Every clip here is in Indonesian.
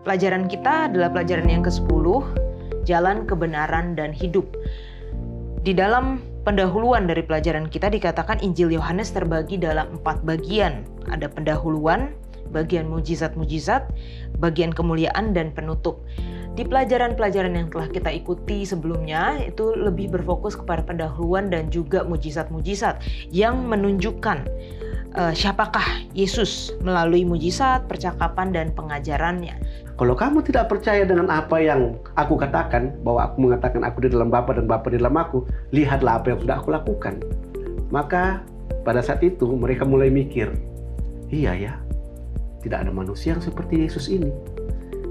Pelajaran kita adalah pelajaran yang ke-10, jalan kebenaran dan hidup. Di dalam pendahuluan dari pelajaran kita dikatakan Injil Yohanes terbagi dalam 4 bagian. Ada pendahuluan, bagian mujizat-mujizat, bagian kemuliaan, dan penutup. Di pelajaran-pelajaran yang telah kita ikuti sebelumnya itu lebih berfokus kepada pendahuluan dan juga mujizat-mujizat yang menunjukkan siapakah Yesus melalui mujizat, percakapan, dan pengajarannya. Kalau kamu tidak percaya dengan apa yang aku katakan, bahwa aku mengatakan aku di dalam Bapa dan Bapa di dalam aku, lihatlah apa yang sudah aku lakukan. Maka pada saat itu mereka mulai mikir, iya ya, tidak ada manusia yang seperti Yesus ini.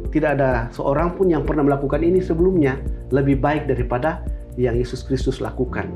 Tidak ada seorang pun yang pernah melakukan ini sebelumnya, lebih baik daripada yang Yesus Kristus lakukan.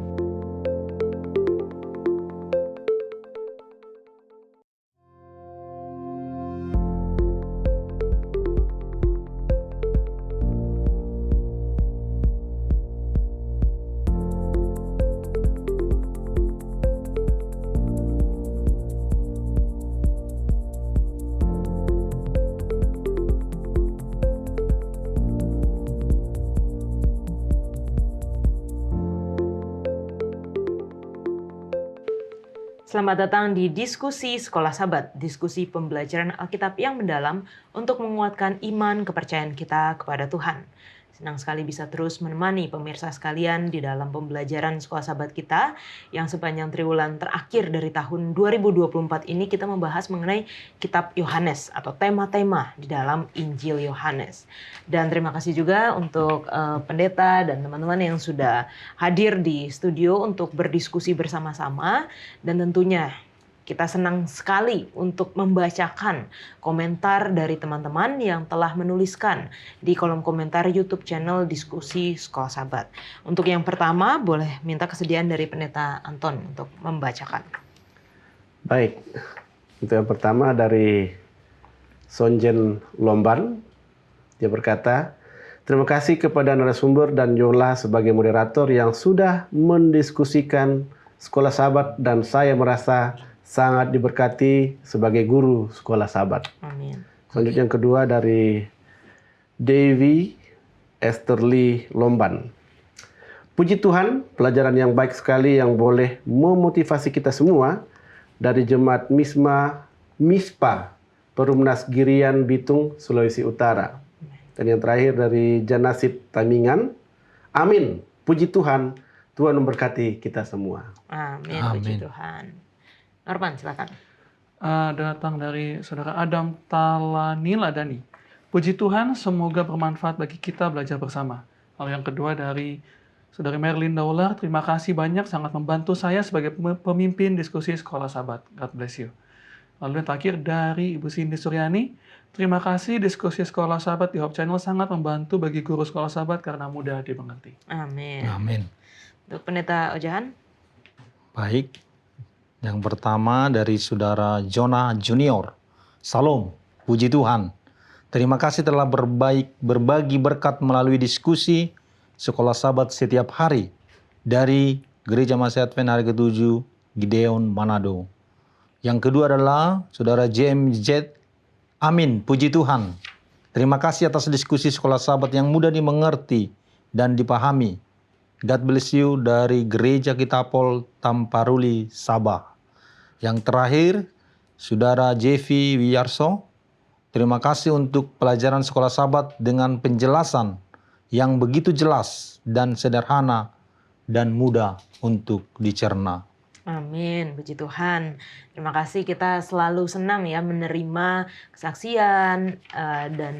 Selamat datang di Diskusi Sekolah Sabat, diskusi pembelajaran Alkitab yang mendalam untuk menguatkan iman kepercayaan kita kepada Tuhan. Senang sekali bisa terus menemani pemirsa sekalian di dalam pembelajaran Sekolah Sabat kita yang sepanjang triwulan terakhir dari tahun 2024 ini kita membahas mengenai Kitab Yohanes atau tema-tema di dalam Injil Yohanes. Dan terima kasih juga untuk pendeta dan teman-teman yang sudah hadir di studio untuk berdiskusi bersama-sama, dan tentunya kita senang sekali untuk membacakan komentar dari teman-teman yang telah menuliskan di kolom komentar YouTube channel Diskusi Sekolah Sabat. Untuk yang pertama, boleh minta kesediaan dari Pendeta Anton untuk membacakan. Baik, untuk yang pertama dari Sonjen Lomban. Dia berkata, terima kasih kepada narasumber dan Yola sebagai moderator yang sudah mendiskusikan Sekolah Sabat, dan saya merasa sangat diberkati sebagai guru Sekolah Sabat. Amin. Selanjutnya yang kedua dari Devi Esterly Lomban. Puji Tuhan, pelajaran yang baik sekali yang boleh memotivasi kita semua dari Jemaat Mispa Perumnas Girian Bitung, Sulawesi Utara. Dan yang terakhir dari Janasib Tamingan. Amin. Puji Tuhan, Tuhan memberkati kita semua. Amin. Amin. Puji Tuhan. Norman, silakan. Datang dari Saudara Adam Talaniladani. Puji Tuhan, semoga bermanfaat bagi kita belajar bersama. Lalu yang kedua dari Saudari Merlin Daular, terima kasih banyak, sangat membantu saya sebagai pemimpin diskusi Sekolah Sabat. God bless you. Lalu yang terakhir dari Ibu Cindy Suryani, terima kasih diskusi Sekolah Sabat di Hope Channel sangat membantu bagi guru Sekolah Sabat karena mudah dimengerti. Amin. Amin. Untuk Pendeta Ojahan. Baik. Yang pertama dari Saudara Jonah Junior. Salam, puji Tuhan. Terima kasih telah berbagi berkat melalui diskusi Sekolah Sabat setiap hari dari Gereja Masih Advent hari ke-7 Gideon Manado. Yang kedua adalah Saudara JMZ. Amin, puji Tuhan. Terima kasih atas diskusi Sekolah Sabat yang mudah dimengerti dan dipahami. God bless you dari Gereja Kitapol Tamparuli, Sabah. Yang terakhir, Saudara Jevi Wiyarso. Terima kasih untuk pelajaran Sekolah Sabat dengan penjelasan yang begitu jelas dan sederhana dan mudah untuk dicerna. Amin, puji Tuhan. Terima kasih, kita selalu senang ya menerima kesaksian dan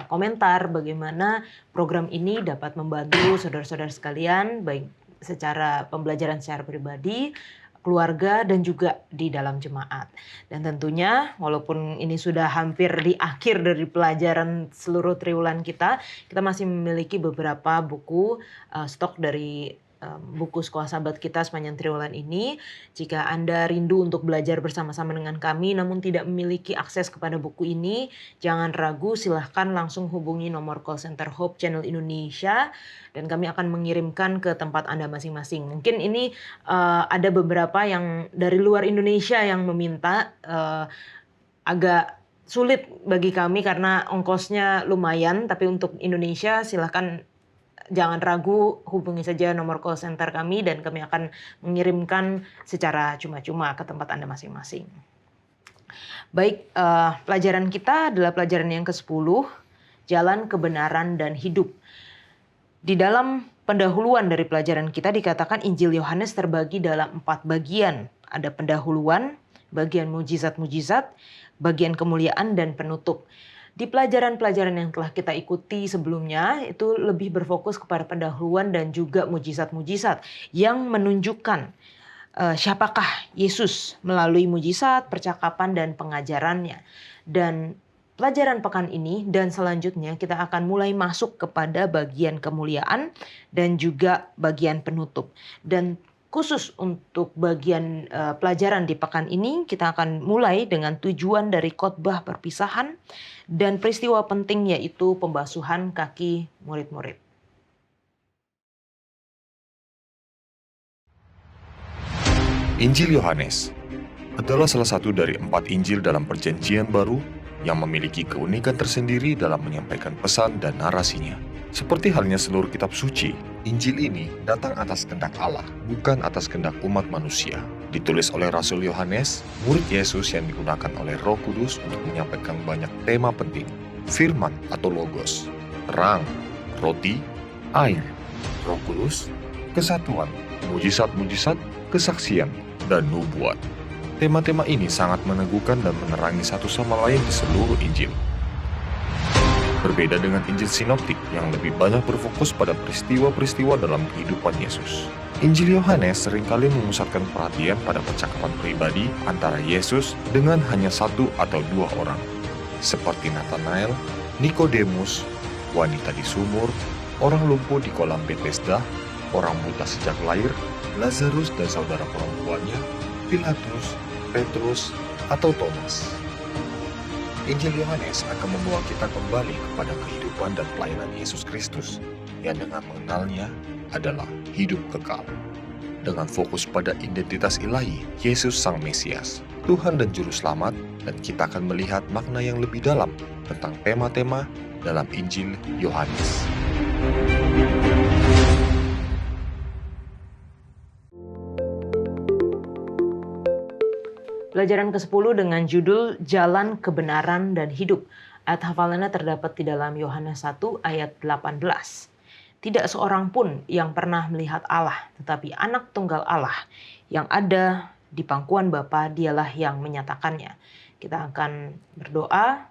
komentar bagaimana program ini dapat membantu saudara-saudara sekalian, baik secara pembelajaran secara pribadi, keluarga, dan juga di dalam jemaat. Dan tentunya walaupun ini sudah hampir di akhir dari pelajaran seluruh triwulan kita masih memiliki beberapa buku stok dari buku Sekolah Sabat kita sepanjang triwulan ini. Jika Anda rindu untuk belajar bersama-sama dengan kami namun tidak memiliki akses kepada buku ini, jangan ragu, silahkan langsung hubungi nomor call center Hope Channel Indonesia dan kami akan mengirimkan ke tempat Anda masing-masing. Mungkin ini ada beberapa yang dari luar Indonesia yang meminta agak sulit bagi kami karena ongkosnya lumayan, tapi untuk Indonesia silakan jangan ragu, hubungi saja nomor call center kami dan kami akan mengirimkan secara cuma-cuma ke tempat Anda masing-masing. Baik, pelajaran kita adalah pelajaran yang ke-10, jalan kebenaran dan hidup. Di dalam pendahuluan dari pelajaran kita dikatakan Injil Yohanes terbagi dalam 4 bagian. Ada pendahuluan, bagian mujizat-mujizat, bagian kemuliaan, dan penutup. Di pelajaran-pelajaran yang telah kita ikuti sebelumnya itu lebih berfokus kepada pendahuluan dan juga mujizat-mujizat yang menunjukkan siapakah Yesus melalui mujizat, percakapan, dan pengajarannya. Dan pelajaran pekan ini dan selanjutnya kita akan mulai masuk kepada bagian kemuliaan dan juga bagian penutup. Dan khusus untuk bagian pelajaran di pekan ini kita akan mulai dengan tujuan dari khotbah perpisahan dan peristiwa penting yaitu pembasuhan kaki murid-murid. Injil Yohanes adalah salah satu dari 4 Injil dalam Perjanjian Baru yang memiliki keunikan tersendiri dalam menyampaikan pesan dan narasinya. Seperti halnya seluruh kitab suci, Injil ini datang atas kehendak Allah, bukan atas kehendak umat manusia. Ditulis oleh Rasul Yohanes, murid Yesus yang digunakan oleh Roh Kudus untuk menyampaikan banyak tema penting. Firman atau logos, terang, roti, air, Roh Kudus, kesatuan, mujizat-mujizat, kesaksian, dan nubuat. Tema-tema ini sangat meneguhkan dan menerangi satu sama lain di seluruh Injil. Berbeda dengan Injil sinoptik yang lebih banyak berfokus pada peristiwa-peristiwa dalam kehidupan Yesus. Injil Yohanes seringkali memusatkan perhatian pada percakapan pribadi antara Yesus dengan hanya 1 atau 2 orang, seperti Nathanael, Nikodemus, wanita di sumur, orang lumpuh di kolam Bethesda, orang buta sejak lahir, Lazarus dan saudara perempuannya, Pilatus, Petrus, atau Thomas. Injil Yohanes akan membawa kita kembali kepada kehidupan dan pelayanan Yesus Kristus yang dengan mengenalnya adalah hidup kekal. Dengan fokus pada identitas ilahi, Yesus Sang Mesias, Tuhan dan Juru Selamat, dan kita akan melihat makna yang lebih dalam tentang tema-tema dalam Injil Yohanes. Pelajaran ke-10 dengan judul Jalan Kebenaran dan Hidup. Ayat hafalannya terdapat di dalam Yohanes 1 ayat 18. Tidak seorang pun yang pernah melihat Allah, tetapi anak tunggal Allah yang ada di pangkuan Bapa, dialah yang menyatakannya. Kita akan berdoa,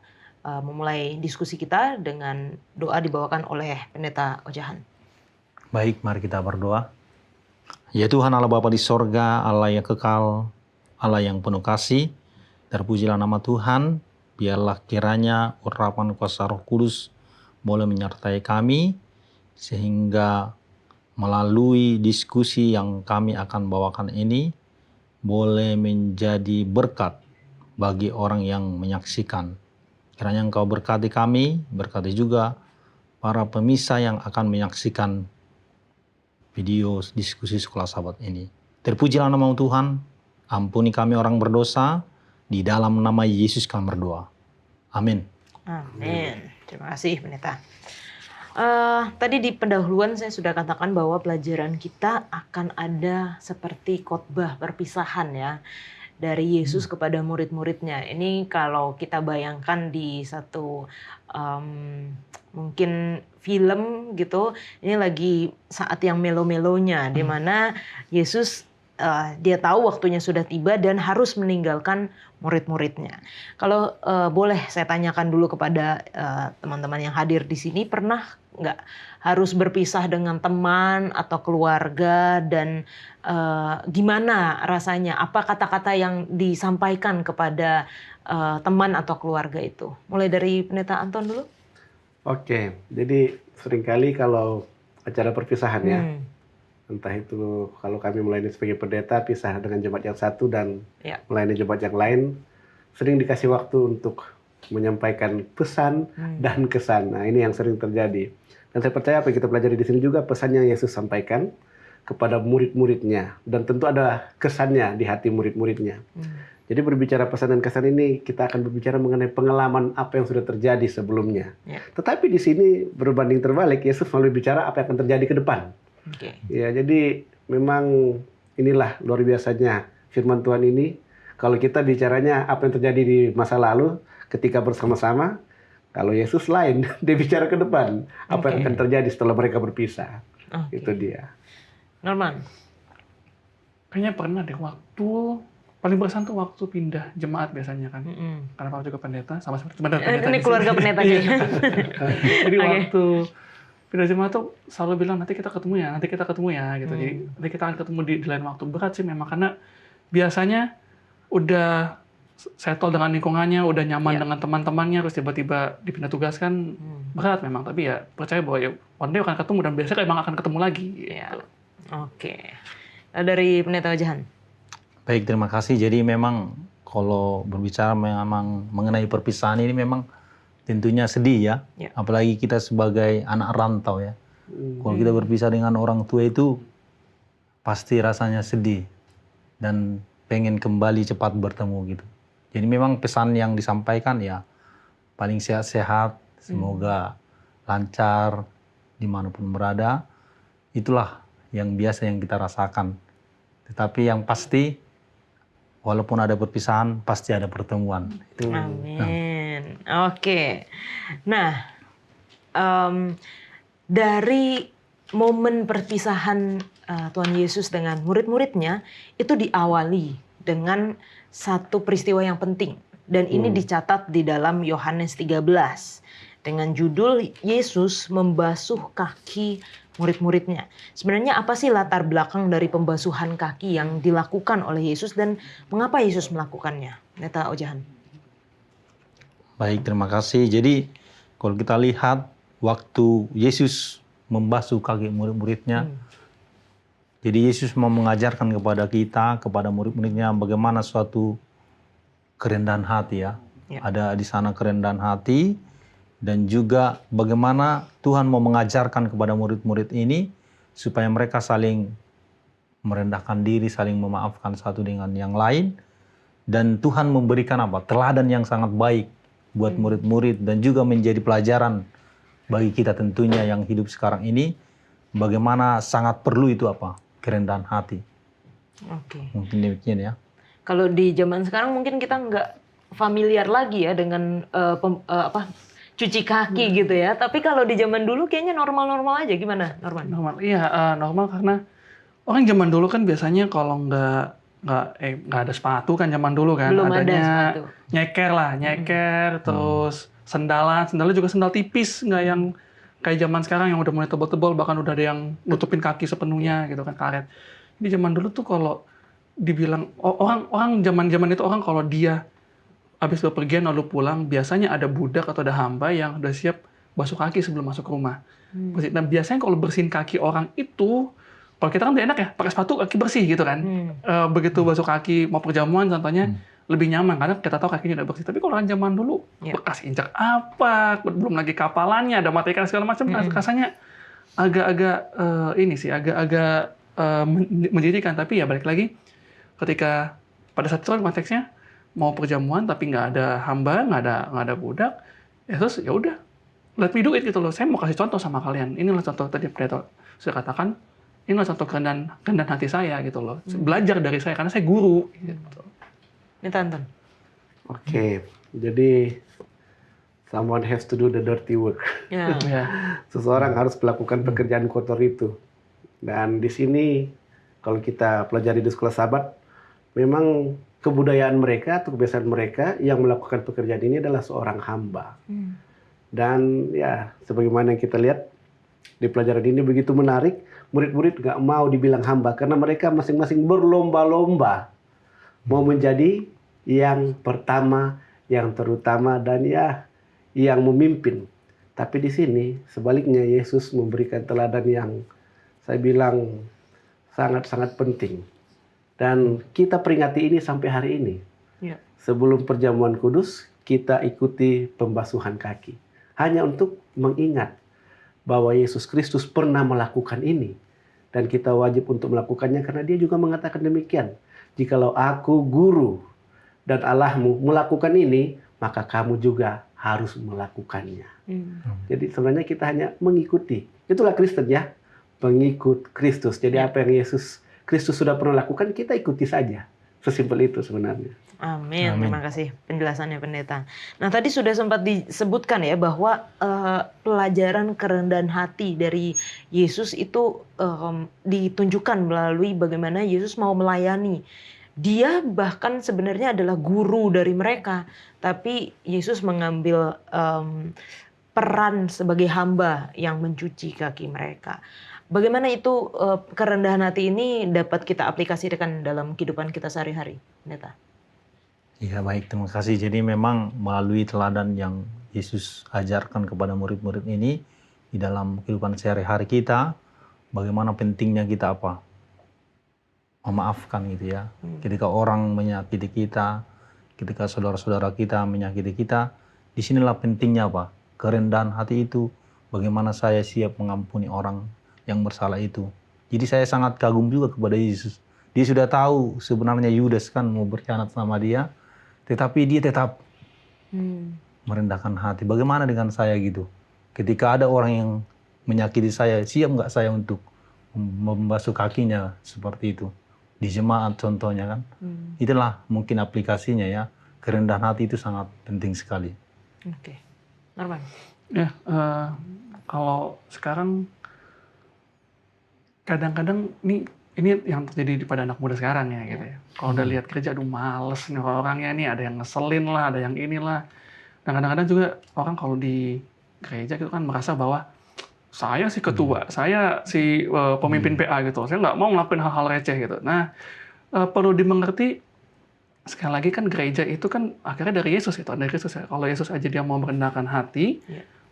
memulai diskusi kita dengan doa dibawakan oleh Pendeta Ojahan. Baik, mari kita berdoa. Ya Tuhan Allah Bapa di sorga, Allah yang kekal, Allah yang penuh kasih, terpujilah nama Tuhan, biarlah kiranya urapan kuasa Roh Kudus boleh menyertai kami, sehingga melalui diskusi yang kami akan bawakan ini, boleh menjadi berkat bagi orang yang menyaksikan. Kiranya Engkau berkati kami, berkati juga para pemirsa yang akan menyaksikan video diskusi Sekolah Sahabat ini. Terpujilah nama Tuhan, ampuni kami orang berdosa, di dalam nama Yesus kami berdoa. Amin. Amin. Terima kasih Pendeta. Tadi di pendahuluan saya sudah katakan bahwa pelajaran kita akan ada seperti khotbah perpisahan ya. Dari Yesus kepada murid-muridnya. Ini kalau kita bayangkan di satu mungkin film gitu, ini lagi saat yang melo-melonya, di mana Yesus dia tahu waktunya sudah tiba dan harus meninggalkan murid-muridnya. Kalau boleh saya tanyakan dulu kepada teman-teman yang hadir di sini, pernah nggak harus berpisah dengan teman atau keluarga dan gimana rasanya? Apa kata-kata yang disampaikan kepada teman atau keluarga itu? Mulai dari Pendeta Anton dulu. Oke, jadi seringkali kalau acara perpisahan ya, entah itu kalau kami melayani sebagai pendeta, pisah dengan jemaat yang satu dan melayani jemaat yang lain, sering dikasih waktu untuk menyampaikan pesan dan kesan. Nah, ini yang sering terjadi. Dan saya percaya apa yang kita pelajari di sini juga pesan yang Yesus sampaikan kepada murid-muridnya. Dan tentu ada kesannya di hati murid-muridnya. Jadi berbicara pesan dan kesan ini kita akan berbicara mengenai pengalaman apa yang sudah terjadi sebelumnya. Ya. Tetapi di sini berbanding terbalik, Yesus selalu bicara apa yang akan terjadi ke depan. Oke. Ya, jadi memang inilah luar biasanya firman Tuhan ini. Kalau kita bicaranya apa yang terjadi di masa lalu ketika bersama-sama, kalau Yesus lain, dia bicara ke depan apa yang akan terjadi setelah mereka berpisah. Oke. Itu dia. Norman. Kayaknya pernah deh waktu paling berkesan tuh waktu pindah jemaat biasanya kan. Karena Papa juga pendeta, sama seperti pendeta Ini di sini. keluarga pendeta kayaknya. Jadi Oke. waktu pindah jemaat tuh selalu bilang nanti kita ketemu ya gitu. Jadi nanti kita akan ketemu di lain waktu. Berat sih memang karena biasanya udah settle dengan lingkungannya, udah nyaman dengan teman-temannya, terus tiba-tiba dipindah tugas kan berat memang. Tapi ya percaya bahwa ya one day akan ketemu dan biasanya emang akan ketemu lagi. Ya. Gitu. Oke. Dari pendeta Wajahan. Baik, terima kasih. Jadi memang kalau berbicara memang mengenai perpisahan ini memang tentunya sedih ya. Ya. Apalagi kita sebagai anak rantau ya. Kalau kita berpisah dengan orang tua itu pasti rasanya sedih dan pengen kembali cepat bertemu gitu. Jadi memang pesan yang disampaikan ya paling sehat-sehat, semoga lancar dimanapun berada. Itulah yang biasa yang kita rasakan. Tetapi yang pasti walaupun ada perpisahan pasti ada pertemuan. Amin. Oke. Nah, dari momen perpisahan Tuhan Yesus dengan murid-muridnya itu diawali dengan satu peristiwa yang penting. Dan ini dicatat di dalam Yohanes 13 dengan judul Yesus membasuh kaki murid-muridnya. Sebenarnya apa sih latar belakang dari pembasuhan kaki yang dilakukan oleh Yesus dan mengapa Yesus melakukannya? Pendeta Wajahan. Baik, terima kasih. Jadi kalau kita lihat waktu Yesus membasuh kaki murid-muridnya, jadi Yesus mau mengajarkan kepada kita, kepada murid-muridnya bagaimana suatu kerendahan hati ya. Ada di sana kerendahan hati dan juga bagaimana Tuhan mau mengajarkan kepada murid-murid ini supaya mereka saling merendahkan diri, saling memaafkan satu dengan yang lain. Dan Tuhan memberikan apa? Teladan yang sangat baik buat murid-murid dan juga menjadi pelajaran bagi kita tentunya yang hidup sekarang ini. Bagaimana sangat perlu itu apa? Kerendahan hati. Oke. Mungkin demikian ya. Kalau di zaman sekarang mungkin kita nggak familiar lagi ya dengan cuci kaki gitu ya. Tapi kalau di zaman dulu kayaknya normal-normal aja. Gimana, Norman? Normal, iya normal karena orang zaman dulu kan biasanya kalau nggak ada sepatu kan zaman dulu kan. Belum ada adanya sepatu. nyeker terus sendalan juga sendal tipis, nggak yang kayak zaman sekarang yang udah mulai tebal-tebal, bahkan udah ada yang nutupin kaki sepenuhnya gitu kan, karet. Di zaman dulu tuh kalau dibilang orang zaman itu orang kalau dia habis bepergian lalu pulang biasanya ada budak atau ada hamba yang udah siap basuh kaki sebelum masuk rumah. Dan biasanya kalau bersihin kaki orang itu, kalau kita kan udah enak ya pakai sepatu kaki bersih gitu kan. Begitu basuh kaki mau perjamuan contohnya lebih nyaman karena kita tahu kakinya udah bersih. Tapi kalau orang zaman dulu bekas injak apa, belum lagi kapalannya ada materi segala macam, rasanya agak-agak agak-agak menjadikan. Tapi ya balik lagi ketika pada saat itu konteksnya mau perjamuan tapi nggak ada hamba, nggak ada budak, ya terus ya udah let me do it gitu loh. Saya mau kasih contoh sama kalian. Inilah contoh tadi pendeta saya katakan, inilah contoh kerendahan hati saya gitu loh. Belajar dari saya karena saya guru gitu. Ini Tanton. Oke, jadi someone has to do the dirty work. Ya. Seseorang harus melakukan pekerjaan kotor itu. Dan di sini kalau kita pelajari di sekolah Sabat, memang kebudayaan mereka atau kebiasaan mereka yang melakukan pekerjaan ini adalah seorang hamba. Dan ya, sebagaimana yang kita lihat di pelajaran ini begitu menarik, murid-murid nggak mau dibilang hamba karena mereka masing-masing berlomba-lomba mau menjadi yang pertama, yang terutama, dan ya yang memimpin. Tapi di sini sebaliknya Yesus memberikan teladan yang saya bilang sangat-sangat penting. Dan kita peringati ini sampai hari ini. Ya. Sebelum perjamuan kudus, kita ikuti pembasuhan kaki. Hanya untuk mengingat bahwa Yesus Kristus pernah melakukan ini. Dan kita wajib untuk melakukannya karena dia juga mengatakan demikian. Jikalau aku guru dan Allahmu melakukan ini, maka kamu juga harus melakukannya. Jadi sebenarnya kita hanya mengikuti. Itulah Kristen ya, pengikut Kristus. Jadi apa yang Yesus Kristus sudah pernah lakukan, kita ikuti saja. Sesimpel itu sebenarnya. Amin. Terima kasih penjelasannya pendeta. Nah tadi sudah sempat disebutkan ya bahwa pelajaran kerendahan hati dari Yesus itu ditunjukkan melalui bagaimana Yesus mau melayani. Dia bahkan sebenarnya adalah guru dari mereka, tapi Yesus mengambil peran sebagai hamba yang mencuci kaki mereka. Bagaimana itu kerendahan hati ini dapat kita aplikasikan dalam kehidupan kita sehari-hari, pendeta? Ya baik, terima kasih. Jadi memang melalui teladan yang Yesus ajarkan kepada murid-murid ini di dalam kehidupan sehari-hari kita, bagaimana pentingnya kita apa? Memaafkan gitu ya. Ketika orang menyakiti kita, ketika saudara-saudara kita menyakiti kita, disinilah pentingnya apa? Kerendahan hati itu, bagaimana saya siap mengampuni orang yang bersalah itu. Jadi saya sangat kagum juga kepada Yesus. Dia sudah tahu sebenarnya Yudas kan mau berkhianat sama dia, tetapi dia tetap merendahkan hati. Bagaimana dengan saya gitu? Ketika ada orang yang menyakiti saya, siap nggak saya untuk membasuh kakinya seperti itu? Di jemaat contohnya kan. Itulah mungkin aplikasinya ya. Kerendahan hati itu sangat penting sekali. Oke. Norman? Ya, kalau sekarang kadang-kadang ini yang terjadi pada anak muda sekarang ya gitu ya. Kalau udah lihat kerja, aduh males nih orangnya nih, ada yang ngeselin lah, ada yang inilah. Dan kadang-kadang juga orang kalau di gereja gitu kan merasa bahwa saya si ketua, saya si pemimpin PA gitu, saya nggak mau ngelakuin hal-hal receh gitu. Nah, perlu dimengerti, sekali lagi kan gereja itu kan akhirnya dari Yesus itu, dari Yesus ya. Kalau Yesus aja dia mau merendahkan hati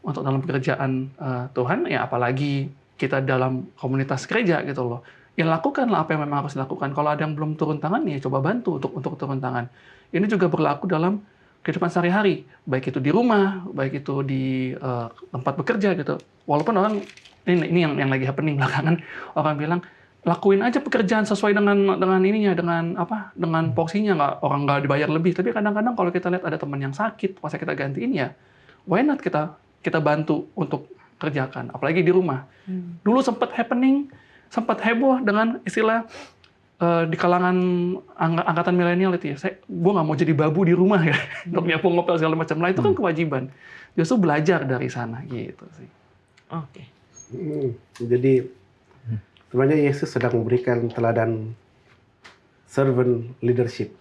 untuk dalam pekerjaan Tuhan, ya apalagi kita dalam komunitas gereja gitu loh. Ya lakukanlah apa yang memang harus dilakukan. Kalau ada yang belum turun tangan, ya coba bantu untuk turun tangan. Ini juga berlaku dalam kehidupan sehari-hari, baik itu di rumah, baik itu di tempat bekerja gitu. Walaupun orang ini yang lagi happening belakangan, orang bilang lakuin aja pekerjaan sesuai dengan ininya, dengan porsinya, orang nggak dibayar lebih. Tapi kadang-kadang kalau kita lihat ada teman yang sakit, masa kita gantiin ya, why not kita bantu untuk kerjakan, apalagi di rumah. Dulu sempat happening, sempat heboh dengan istilah di kalangan angkatan milenial itu ya, gue nggak mau jadi babu di rumah ya, untuk nyapu ngopel segala macam lah, itu kan kewajiban. Justru belajar dari sana gitu sih. Oke. Jadi sebenarnya Yesus sedang memberikan teladan servant leadership.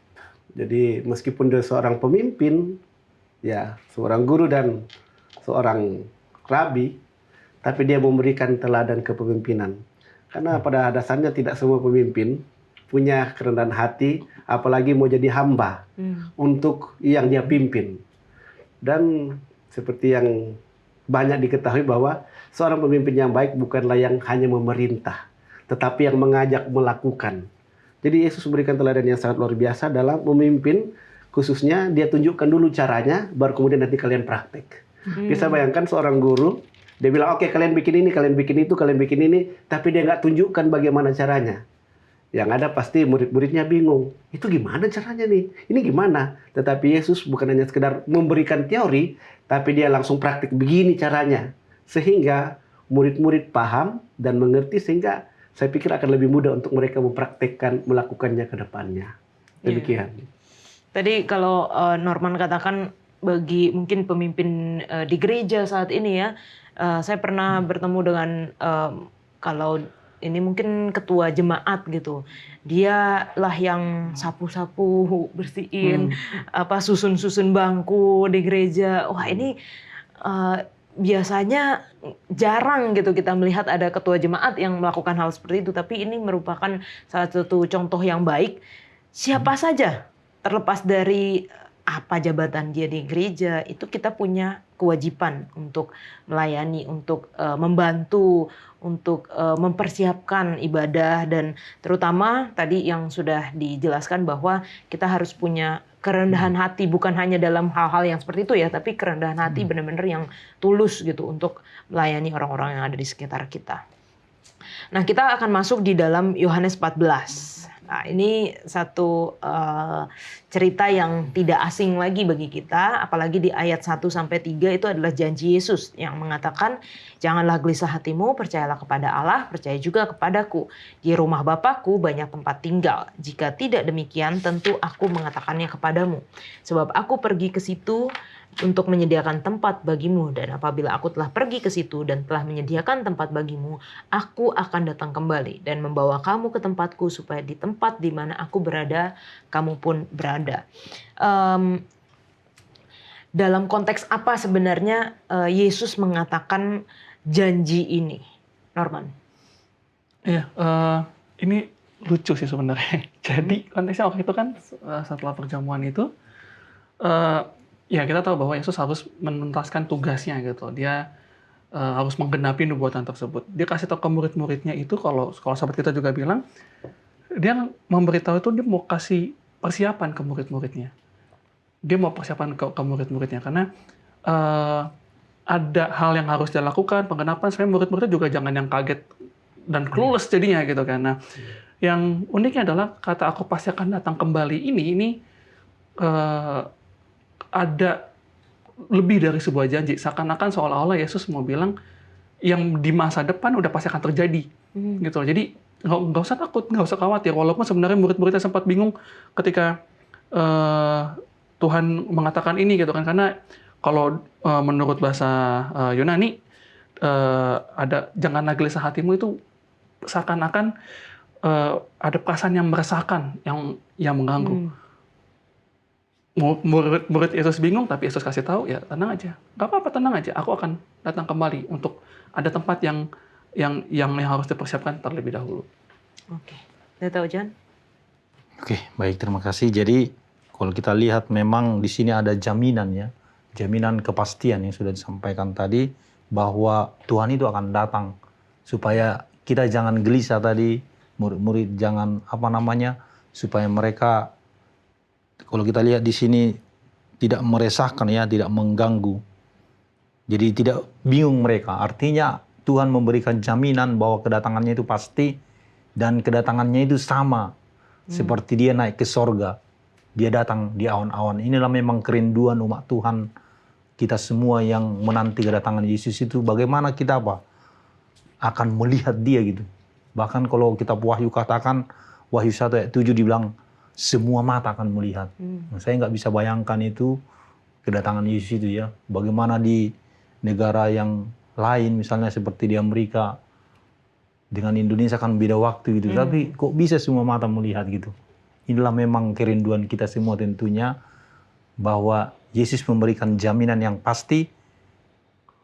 Jadi meskipun dia seorang pemimpin, ya seorang guru dan seorang rabi, tapi dia memberikan teladan kepemimpinan. Karena pada dasarnya tidak semua pemimpin punya kerendahan hati, apalagi mau jadi hamba untuk yang dia pimpin. Dan seperti yang banyak diketahui bahwa seorang pemimpin yang baik bukanlah yang hanya memerintah, tetapi yang mengajak melakukan. Jadi Yesus memberikan teladan yang sangat luar biasa dalam memimpin, khususnya dia tunjukkan dulu caranya, baru kemudian nanti kalian praktek. Bisa bayangkan seorang guru, dia bilang, oke, kalian bikin ini, kalian bikin itu, kalian bikin ini, tapi dia nggak tunjukkan bagaimana caranya. Yang ada pasti murid-muridnya bingung. Itu gimana caranya nih? Ini gimana? Tetapi Yesus bukan hanya sekedar memberikan teori, tapi dia langsung praktik begini caranya. Sehingga murid-murid paham dan mengerti, sehingga saya pikir akan lebih mudah untuk mereka mempraktekkan, melakukannya ke depannya. Demikian. Tadi kalau Norman katakan bagi mungkin pemimpin di gereja saat ini ya, saya pernah bertemu dengan kalau ini mungkin ketua jemaat gitu, dia lah yang sapu-sapu, bersihin, susun-susun bangku di gereja. Wah ini biasanya jarang gitu kita melihat ada ketua jemaat yang melakukan hal seperti itu. Tapi ini merupakan salah satu contoh yang baik. Siapa saja, terlepas dari apa jabatan dia di gereja, itu kita punya kewajiban untuk melayani, untuk membantu, untuk mempersiapkan ibadah, dan terutama tadi yang sudah dijelaskan bahwa kita harus punya kerendahan hati, bukan hanya dalam hal-hal yang seperti itu ya, tapi kerendahan hati benar-benar yang tulus gitu untuk melayani orang-orang yang ada di sekitar kita. Nah, kita akan masuk di dalam Yohanes 14. Nah, ini satu cerita yang tidak asing lagi bagi kita, apalagi di ayat 1 sampai 3 itu adalah janji Yesus yang mengatakan, "Janganlah gelisah hatimu, percayalah kepada Allah, percaya juga kepadaku. Di rumah Bapakku banyak tempat tinggal. Jika tidak demikian, tentu aku mengatakannya kepadamu. Sebab aku pergi ke situ untuk menyediakan tempat bagimu, dan apabila aku telah pergi ke situ dan telah menyediakan tempat bagimu, aku akan datang kembali dan membawa kamu ke tempatku, supaya di tempat di mana aku berada, kamu pun berada." Dalam konteks apa sebenarnya Yesus mengatakan janji ini, Norman? Iya, ini lucu sih sebenarnya. Jadi konteksnya waktu itu kan setelah perjamuan itu, ya kita tahu bahwa Yesus harus menuntaskan tugasnya gitu. Dia harus menggenapi nubuatan tersebut. Dia kasih tahu ke murid-muridnya itu, kalau sahabat kita juga bilang, dia memberitahu itu, dia mau kasih persiapan ke murid-muridnya. Dia mau persiapan ke murid-muridnya karena ada hal yang harus dia lakukan, penggenapan, supaya murid-muridnya juga jangan yang kaget dan clueless jadinya gitu kan. Nah, yang uniknya adalah kata "aku pasti akan datang kembali" ini ada lebih dari sebuah janji. Seakan-akan seolah-olah Yesus mau bilang yang di masa depan udah pasti akan terjadi. Gitu. Jadi nggak usah takut, nggak usah khawatir. Walaupun sebenarnya murid-muridnya sempat bingung ketika Tuhan mengatakan ini gitu kan. Karena kalau menurut bahasa Yunani, ada "janganlah gelisah hatimu" itu seakan-akan ada perasaan yang meresahkan, yang mengganggu. Murid Yesus bingung, tapi Yesus kasih tahu, ya tenang aja, nggak apa-apa, tenang aja, aku akan datang kembali untuk ada tempat yang harus dipersiapkan terlebih dahulu. Oke, udah tahu John? Oke, baik, terima kasih. Jadi kalau kita lihat memang di sini ada jaminan ya, jaminan kepastian yang sudah disampaikan tadi, bahwa Tuhan itu akan datang supaya kita jangan gelisah tadi, murid-murid jangan supaya mereka, kalau kita lihat di sini, tidak meresahkan ya, tidak mengganggu. Jadi tidak bingung mereka. Artinya Tuhan memberikan jaminan bahwa kedatangannya itu pasti, dan kedatangannya itu sama seperti dia naik ke sorga. Dia datang di awan-awan. Inilah memang kerinduan umat Tuhan, kita semua yang menanti kedatangan Yesus itu. Bagaimana kita akan melihat dia gitu. Bahkan kalau kitab Wahyu katakan, Wahyu 1 ayat 7 dibilang, semua mata akan melihat. Saya nggak bisa bayangkan itu, kedatangan Yesus itu ya. Bagaimana di negara yang lain, misalnya seperti di Amerika, dengan Indonesia kan beda waktu gitu. Tapi kok bisa semua mata melihat gitu. Inilah memang kerinduan kita semua tentunya, bahwa Yesus memberikan jaminan yang pasti,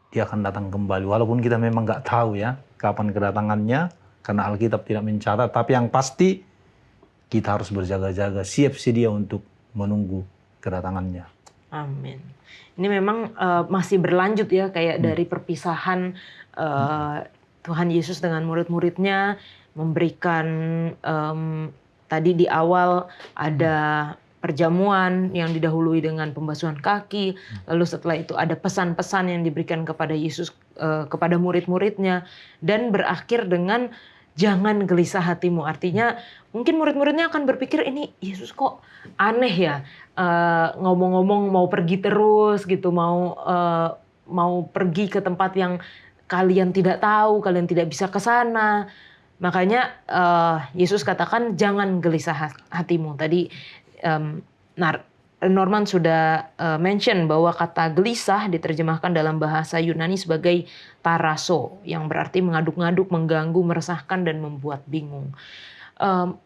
dia akan datang kembali. Walaupun kita memang nggak tahu ya, kapan kedatangannya, karena Alkitab tidak mencatat. Tapi yang pasti, kita harus berjaga-jaga, siap sedia untuk menunggu kedatangannya. Amin. Ini memang masih berlanjut ya, kayak dari perpisahan Tuhan Yesus dengan murid-muridnya, memberikan tadi di awal ada perjamuan yang didahului dengan pembasuhan kaki, lalu setelah itu ada pesan-pesan yang diberikan kepada Yesus kepada murid-muridnya, dan berakhir dengan "jangan gelisah hatimu." Artinya mungkin murid-muridnya akan berpikir, ini Yesus kok aneh ya, ngomong-ngomong mau pergi terus gitu, mau pergi ke tempat yang kalian tidak tahu, kalian tidak bisa ke sana. Makanya Yesus katakan jangan gelisah hatimu. Tadi Norman sudah mention bahwa kata gelisah diterjemahkan dalam bahasa Yunani sebagai taraso, yang berarti mengaduk-ngaduk, mengganggu, meresahkan, dan membuat bingung.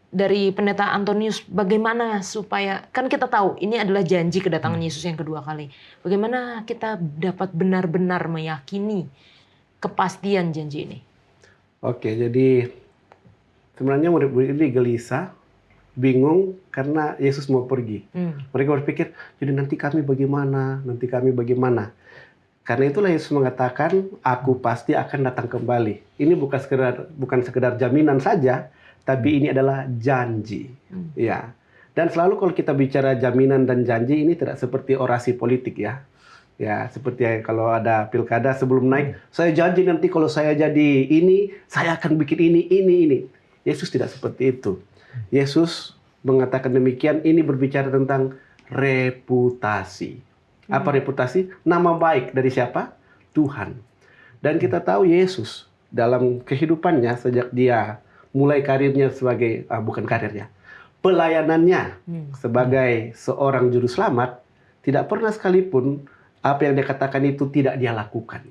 Dari Pendeta Antonius, bagaimana supaya, kan kita tahu ini adalah janji kedatangan Yesus yang kedua kali. Bagaimana kita dapat benar-benar meyakini kepastian janji ini? Oke, jadi sebenarnya murid-murid ini gelisah, bingung karena Yesus mau pergi. Mereka berpikir, jadi nanti kami bagaimana? Nanti kami bagaimana? Karena itulah Yesus mengatakan, aku pasti akan datang kembali. Ini bukan sekedar jaminan saja, tapi ini adalah janji. Ya. Dan selalu kalau kita bicara jaminan dan janji, ini tidak seperti orasi politik ya. Ya, seperti kalau ada pilkada sebelum naik, saya janji nanti kalau saya jadi ini, saya akan bikin ini. Yesus tidak seperti itu. Yesus mengatakan demikian, ini berbicara tentang reputasi. Apa reputasi? Nama baik dari siapa? Tuhan. Dan kita tahu Yesus dalam kehidupannya sejak dia mulai karirnya sebagai, bukan karirnya, pelayanannya sebagai seorang juru selamat, tidak pernah sekalipun apa yang dia katakan itu tidak dia lakukan.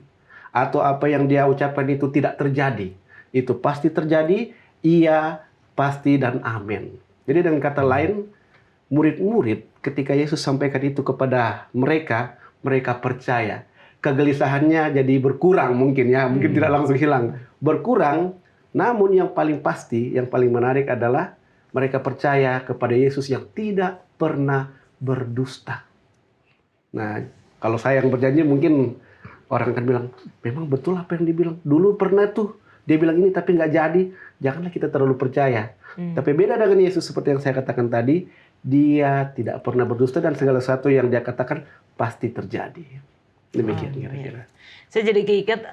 Atau apa yang dia ucapkan itu tidak terjadi. Itu pasti terjadi, iya, pasti, dan amin. Jadi dengan kata lain, murid-murid ketika Yesus sampaikan itu kepada mereka, mereka percaya. Kegelisahannya jadi berkurang mungkin ya, mungkin tidak langsung hilang. Berkurang, namun yang paling pasti, yang paling menarik adalah mereka percaya kepada Yesus yang tidak pernah berdusta. Nah, kalau saya yang berjanji mungkin orang akan bilang, memang betul apa yang dibilang. Dulu pernah tuh, dia bilang ini tapi nggak jadi. Janganlah kita terlalu percaya. Tapi beda dengan Yesus seperti yang saya katakan tadi, dia tidak pernah berdusta dan segala sesuatu yang dia katakan pasti terjadi. Demikian kira-kira. Saya jadi keinget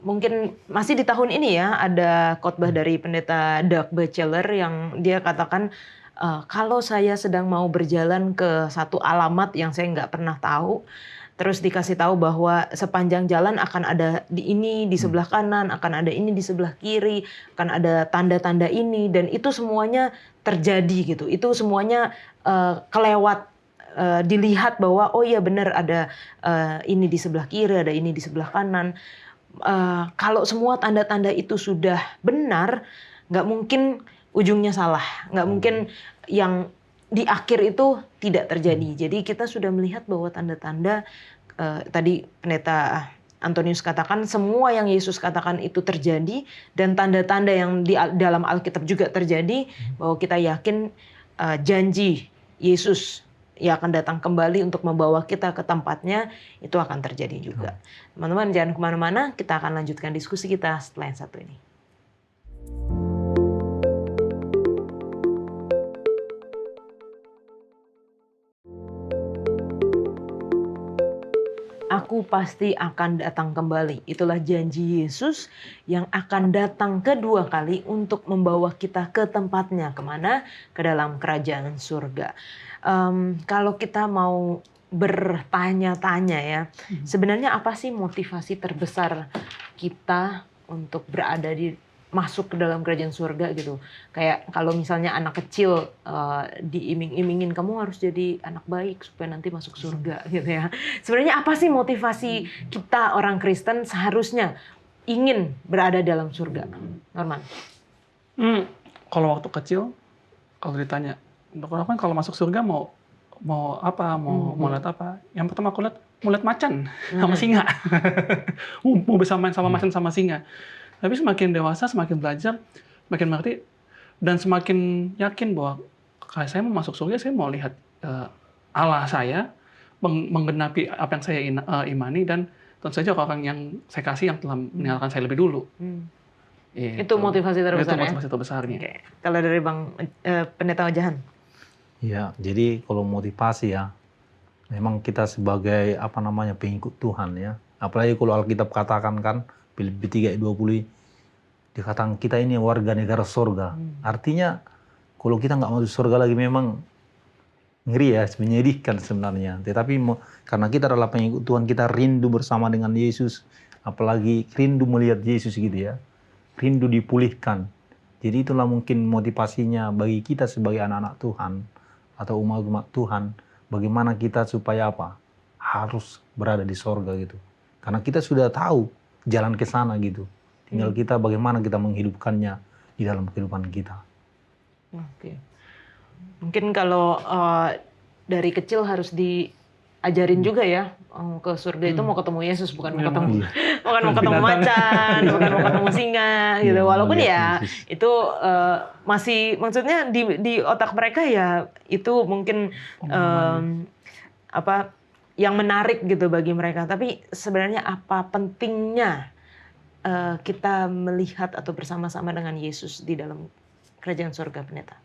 mungkin masih di tahun ini ya, ada khotbah dari pendeta Doug Batchelor yang dia katakan kalau saya sedang mau berjalan ke satu alamat yang saya nggak pernah tahu, terus dikasih tahu bahwa sepanjang jalan akan ada di ini di sebelah kanan, akan ada ini di sebelah kiri, akan ada tanda-tanda ini, dan itu semuanya terjadi gitu. Itu semuanya kelewat, dilihat bahwa oh iya benar ada ini di sebelah kiri, ada ini di sebelah kanan. Kalau semua tanda-tanda itu sudah benar, nggak mungkin ujungnya salah, nggak mungkin yang di akhir itu tidak terjadi. Jadi kita sudah melihat bahwa tanda-tanda tadi pendeta Antonius katakan semua yang Yesus katakan itu terjadi, dan tanda-tanda yang di dalam Alkitab juga terjadi, bahwa kita yakin janji Yesus yang akan datang kembali untuk membawa kita ke tempatnya itu akan terjadi juga. Teman-teman jangan kemana-mana, kita akan lanjutkan diskusi kita setelah yang satu ini. Aku pasti akan datang kembali. Itulah janji Yesus yang akan datang kedua kali untuk membawa kita ke tempatnya. Kemana? Ke dalam kerajaan surga. Kalau kita mau bertanya-tanya ya, sebenarnya apa sih motivasi terbesar kita untuk berada masuk ke dalam kerajaan surga gitu? Kayak kalau misalnya anak kecil diiming-imingin kamu harus jadi anak baik supaya nanti masuk surga gitu ya. Sebenarnya apa sih motivasi kita orang Kristen seharusnya ingin berada dalam surga? Norman. Kalau waktu kecil, kalau ditanya, kan kalau masuk surga mau apa, mau lihat apa? Yang pertama aku lihat, mau lihat macan sama singa. Mau bisa main sama macan sama singa. Tapi semakin dewasa, semakin belajar, semakin mengerti, dan semakin yakin bahwa kalau saya mau masuk surga, saya mau lihat Allah saya, menggenapi apa yang saya imani, dan tentu saja orang yang saya kasih yang telah meninggalkan saya lebih dulu. Itu motivasi terbesar. Itu motivasi terbesarnya. Okay. Kalau dari Bang Pendeta Wajahan? Ya, jadi kalau motivasi ya, memang kita sebagai pengikut Tuhan ya. Apalagi kalau Alkitab katakan kan, Filipi 3 ayat 20, dikatakan kita ini warga negara surga. Artinya kalau kita nggak masuk surga lagi memang ngeri ya, menyedihkan sebenarnya. Tetapi karena kita adalah pengikut Tuhan, kita rindu bersama dengan Yesus. Apalagi rindu melihat Yesus gitu ya. Rindu dipulihkan. Jadi itulah mungkin motivasinya bagi kita sebagai anak-anak Tuhan atau umat-umat Tuhan. Bagaimana kita supaya apa? Harus berada di sorga gitu. Karena kita sudah tahu jalan ke sana gitu. Tinggal kita bagaimana kita menghidupkannya di dalam kehidupan kita. Oke. Mungkin kalau dari kecil harus diajarin juga ya, ke surga itu mau ketemu Yesus, bukan mau ketemu macan, bukan mau ketemu singa gitu. Walaupun ya itu masih maksudnya di otak mereka ya itu mungkin yang menarik gitu bagi mereka. Tapi sebenarnya apa pentingnya kita melihat atau bersama-sama dengan Yesus di dalam kerajaan surga, Pendeta?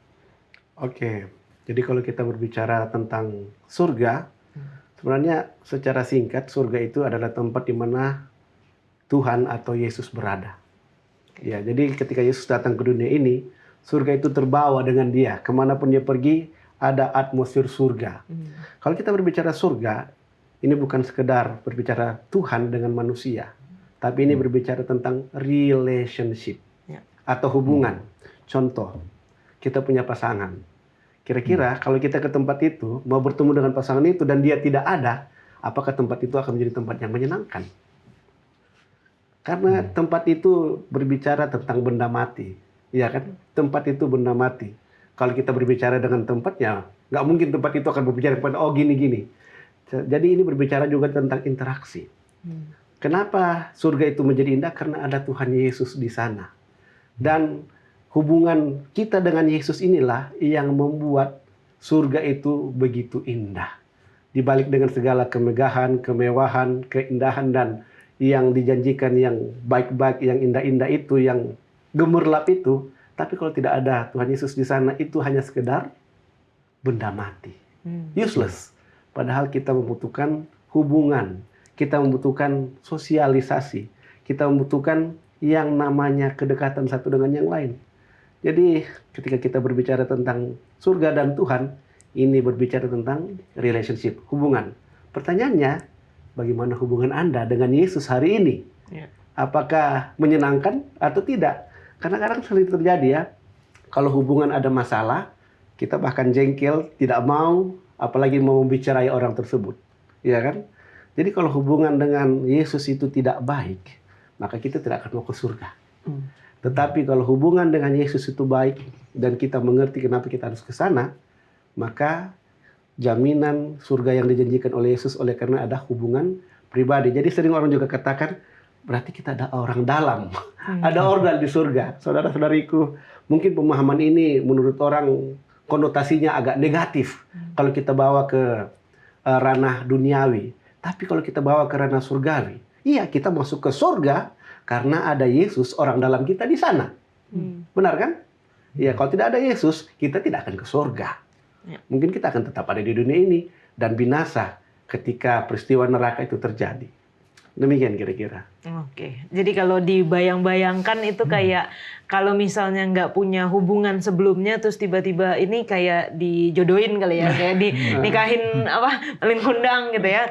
Oke, jadi kalau kita berbicara tentang surga, sebenarnya secara singkat surga itu adalah tempat di mana Tuhan atau Yesus berada. Ya, jadi ketika Yesus datang ke dunia ini, Surga itu terbawa dengan dia. Kemanapun dia pergi, ada atmosfer surga. Kalau kita berbicara surga, ini bukan sekedar berbicara Tuhan dengan manusia. Tapi ini berbicara tentang relationship. Ya. Atau hubungan. Contoh, kita punya pasangan. Kira-kira kalau kita ke tempat itu, mau bertemu dengan pasangan itu dan dia tidak ada, apakah tempat itu akan menjadi tempat yang menyenangkan? Karena tempat itu berbicara tentang benda mati. Ya kan? Tempat itu benda mati. Kalau kita berbicara dengan tempatnya, nggak mungkin tempat itu akan berbicara kepada, oh gini-gini. Jadi ini berbicara juga tentang interaksi. Kenapa surga itu menjadi indah? Karena ada Tuhan Yesus di sana. Dan hubungan kita dengan Yesus inilah yang membuat surga itu begitu indah. Dibalik dengan segala kemegahan, kemewahan, keindahan, dan yang dijanjikan yang baik-baik, yang indah-indah itu, yang gemerlap itu. Tapi kalau tidak ada Tuhan Yesus di sana, itu hanya sekedar benda mati. Useless. Padahal kita membutuhkan hubungan. Kita membutuhkan sosialisasi. Kita membutuhkan yang namanya kedekatan satu dengan yang lain. Jadi ketika kita berbicara tentang surga dan Tuhan, ini berbicara tentang relationship, hubungan. Pertanyaannya, bagaimana hubungan Anda dengan Yesus hari ini? Apakah menyenangkan atau tidak? Karena kadang sering terjadi ya, kalau hubungan ada masalah, kita bahkan jengkel, tidak mau, apalagi mau membicarai orang tersebut. Ya kan? Jadi kalau hubungan dengan Yesus itu tidak baik, maka kita tidak akan mau ke surga. Tetapi kalau hubungan dengan Yesus itu baik, dan kita mengerti kenapa kita harus ke sana, maka jaminan surga yang dijanjikan oleh Yesus oleh karena ada hubungan pribadi. Jadi sering orang juga katakan, berarti kita ada orang dalam. Ada orang di surga. Saudara-saudariku, mungkin pemahaman ini menurut orang konotasinya agak negatif. Kalau kita bawa ke ranah duniawi. Tapi kalau kita bawa ke ranah surgawi, iya kita masuk ke surga karena ada Yesus orang dalam kita di sana. Benar kan? Ya, kalau tidak ada Yesus, kita tidak akan ke surga. Mungkin kita akan tetap ada di dunia ini dan binasa ketika peristiwa neraka itu terjadi. Demikian kira-kira. Oke, jadi kalau dibayang-bayangkan itu kayak kalau misalnya nggak punya hubungan sebelumnya terus tiba-tiba ini kayak dijodohin kali ya, kayak dinikahin paling kondang gitu ya.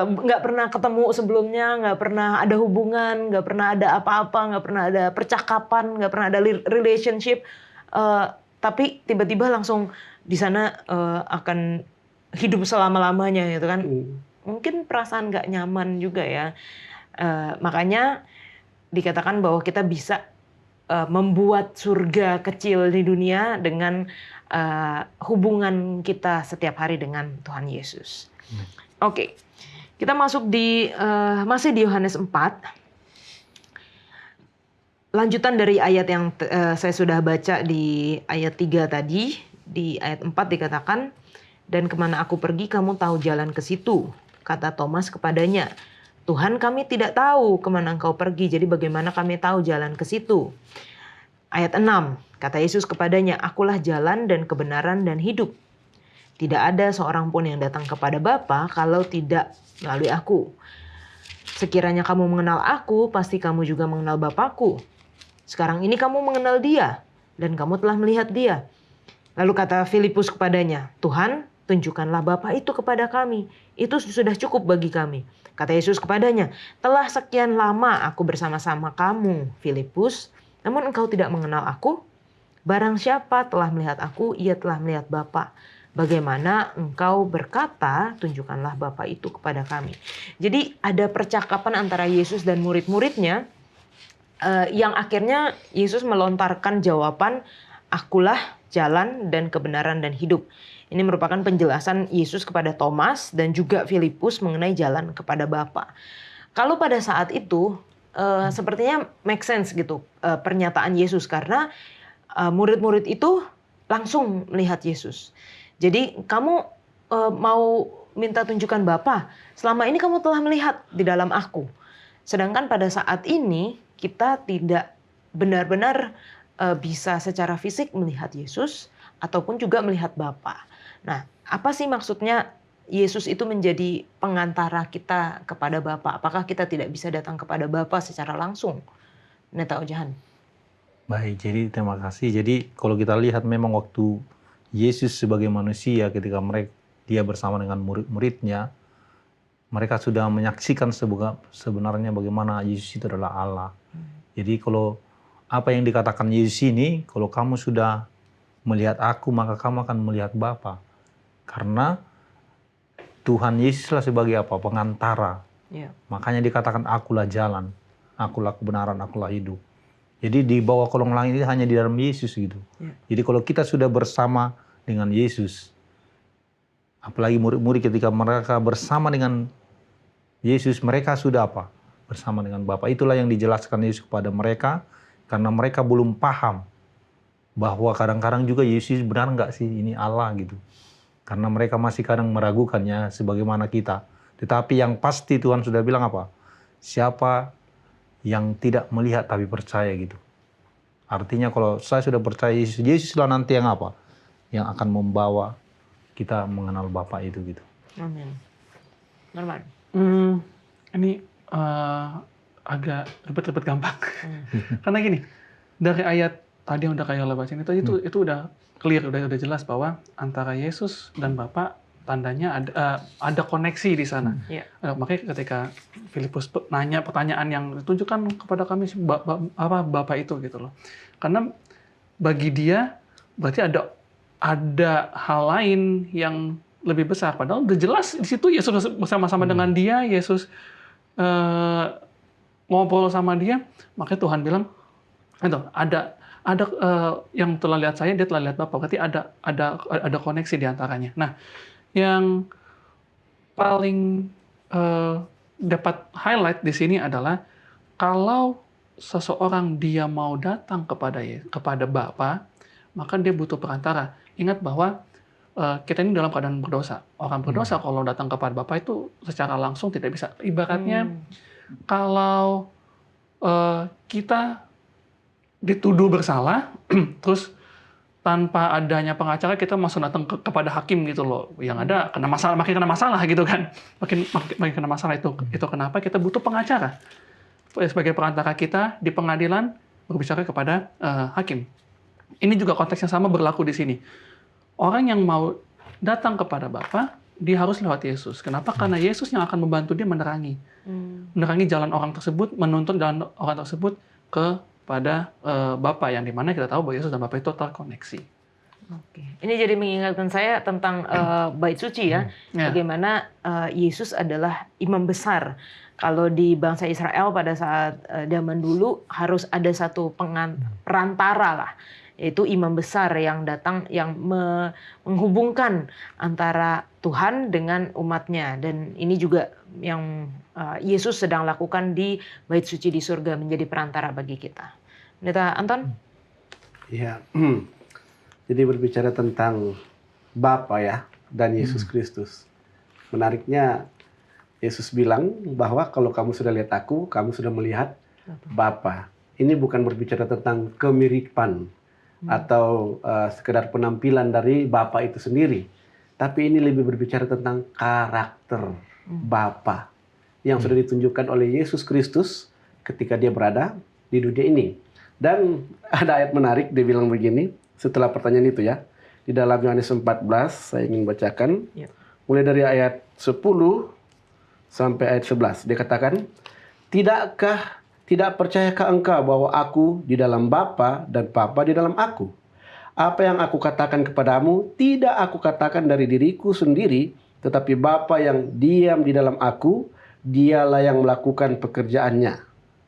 Nggak pernah ketemu sebelumnya, nggak pernah ada hubungan, nggak pernah ada apa-apa, nggak pernah ada percakapan, nggak pernah ada relationship. Tapi tiba-tiba langsung di sana akan hidup selama-lamanya gitu kan. Mungkin perasaan nggak nyaman juga ya. Makanya dikatakan bahwa kita bisa membuat surga kecil di dunia dengan hubungan kita setiap hari dengan Tuhan Yesus. Oke, kita masuk masih di Yohanes 4. Lanjutan dari ayat yang saya sudah baca di ayat 3 tadi. Di ayat 4 dikatakan, dan kemana aku pergi kamu tahu jalan ke situ. Kata Thomas kepadanya, Tuhan kami tidak tahu kemana engkau pergi, jadi bagaimana kami tahu jalan ke situ? Ayat 6, kata Yesus kepadanya, akulah jalan dan kebenaran dan hidup. Tidak ada seorang pun yang datang kepada Bapa kalau tidak melalui aku. Sekiranya kamu mengenal aku, pasti kamu juga mengenal Bapakku. Sekarang ini kamu mengenal dia, dan kamu telah melihat dia. Lalu kata Filipus kepadanya, Tuhan, tunjukkanlah Bapa itu kepada kami. Itu sudah cukup bagi kami. Kata Yesus kepadanya, telah sekian lama aku bersama-sama kamu, Filipus, namun engkau tidak mengenal aku? Barang siapa telah melihat aku, ia telah melihat Bapa. Bagaimana engkau berkata, tunjukkanlah Bapa itu kepada kami. Jadi ada percakapan antara Yesus dan murid-muridnya, yang akhirnya Yesus melontarkan jawaban, akulah jalan dan kebenaran dan hidup. Ini merupakan penjelasan Yesus kepada Thomas dan juga Filipus mengenai jalan kepada Bapa. Kalau pada saat itu sepertinya make sense gitu pernyataan Yesus karena murid-murid itu langsung melihat Yesus. Jadi kamu mau minta tunjukkan Bapa, selama ini kamu telah melihat di dalam aku. Sedangkan pada saat ini kita tidak benar-benar bisa secara fisik melihat Yesus ataupun juga melihat Bapa. Nah, apa sih maksudnya Yesus itu menjadi pengantara kita kepada Bapa? Apakah kita tidak bisa datang kepada Bapa secara langsung? Neta Ojahan. Baik, jadi terima kasih. Jadi kalau kita lihat memang waktu Yesus sebagai manusia ketika dia bersama dengan murid-muridnya, mereka sudah menyaksikan sebenarnya bagaimana Yesus itu adalah Allah. Jadi kalau apa yang dikatakan Yesus ini, kalau kamu sudah melihat aku, maka kamu akan melihat Bapa. Karena Tuhan Yesuslah sebagai apa? Pengantara. Ya. Makanya dikatakan akulah jalan, akulah kebenaran, akulah hidup. Jadi di bawah kolong langit ini hanya di dalam Yesus gitu. Ya. Jadi kalau kita sudah bersama dengan Yesus, apalagi murid-murid ketika mereka bersama dengan Yesus, mereka sudah apa? Bersama dengan Bapa. Itulah yang dijelaskan Yesus kepada mereka, karena mereka belum paham bahwa kadang-kadang juga Yesus benar nggak sih ini Allah gitu. Karena mereka masih kadang meragukannya sebagaimana kita. Tetapi yang pasti Tuhan sudah bilang apa? Siapa yang tidak melihat tapi percaya gitu. Artinya kalau saya sudah percaya Yesus, Yesuslah nanti yang apa? Yang akan membawa kita mengenal Bapa itu gitu. Amin. Norman. Ini agak ribet-ribet gampang. Karena gini, dari ayat tadi yang udah kayak lebasin itu udah clear, udah jelas bahwa antara Yesus dan Bapa tandanya ada koneksi di sana. Iya. Makanya ketika Filipus nanya pertanyaan yang tunjukkan kepada kami apa Bapa itu gitu loh. Karena bagi dia berarti ada hal lain yang lebih besar. Padahal udah jelas di situ Yesus bersama-sama dengan dia, Yesus ngobrol sama dia, makanya Tuhan bilang itu ada yang telah lihat saya, dia telah lihat Bapa. Berarti ada koneksi di antaranya. Nah, yang paling dapat highlight di sini adalah kalau seseorang dia mau datang kepada Bapa, maka dia butuh perantara. Ingat bahwa kita ini dalam keadaan berdosa. Orang berdosa kalau datang kepada Bapa itu secara langsung tidak bisa. Ibaratnya kalau kita dituduh bersalah, terus tanpa adanya pengacara kita langsung datang kepada hakim gitu loh. Yang ada makin kena masalah gitu kan. Makin kena masalah itu kenapa kita butuh pengacara. Sebagai perantara kita di pengadilan berbicara kepada hakim. Ini juga konteks yang sama berlaku di sini. Orang yang mau datang kepada Bapa, dia harus lewat Yesus. Kenapa? Karena Yesus yang akan membantu dia menerangi. Menerangi jalan orang tersebut, menuntun jalan orang tersebut kepada Bapa, yang dimana kita tahu bahwa Yesus dan Bapa itu terkoneksi. Oke. Ini jadi mengingatkan saya tentang bait suci ya. Bagaimana Yesus adalah imam besar. Kalau di bangsa Israel pada saat zaman dulu harus ada satu perantara lah, yaitu imam besar yang datang yang menghubungkan antara Tuhan dengan umatnya. Dan ini juga yang Yesus sedang lakukan di bait suci di surga, menjadi perantara bagi kita. Pendeta Anton? Ya, jadi berbicara tentang Bapa ya dan Yesus Kristus. Menariknya Yesus bilang bahwa kalau kamu sudah lihat aku, kamu sudah melihat Bapa. Ini bukan berbicara tentang kemiripan atau sekedar penampilan dari Bapa itu sendiri. Tapi ini lebih berbicara tentang karakter Bapa yang sudah ditunjukkan oleh Yesus Kristus ketika dia berada di dunia ini. Dan ada ayat menarik, dia bilang begini, setelah pertanyaan itu ya, di dalam Yohanes 14, saya ingin bacakan, mulai dari ayat 10 sampai ayat 11. Dia katakan, tidak percayakah engkau bahwa aku di dalam Bapa dan Bapa di dalam aku? Apa yang aku katakan kepadamu, tidak aku katakan dari diriku sendiri, tetapi Bapa yang diam di dalam aku, dialah yang melakukan pekerjaannya.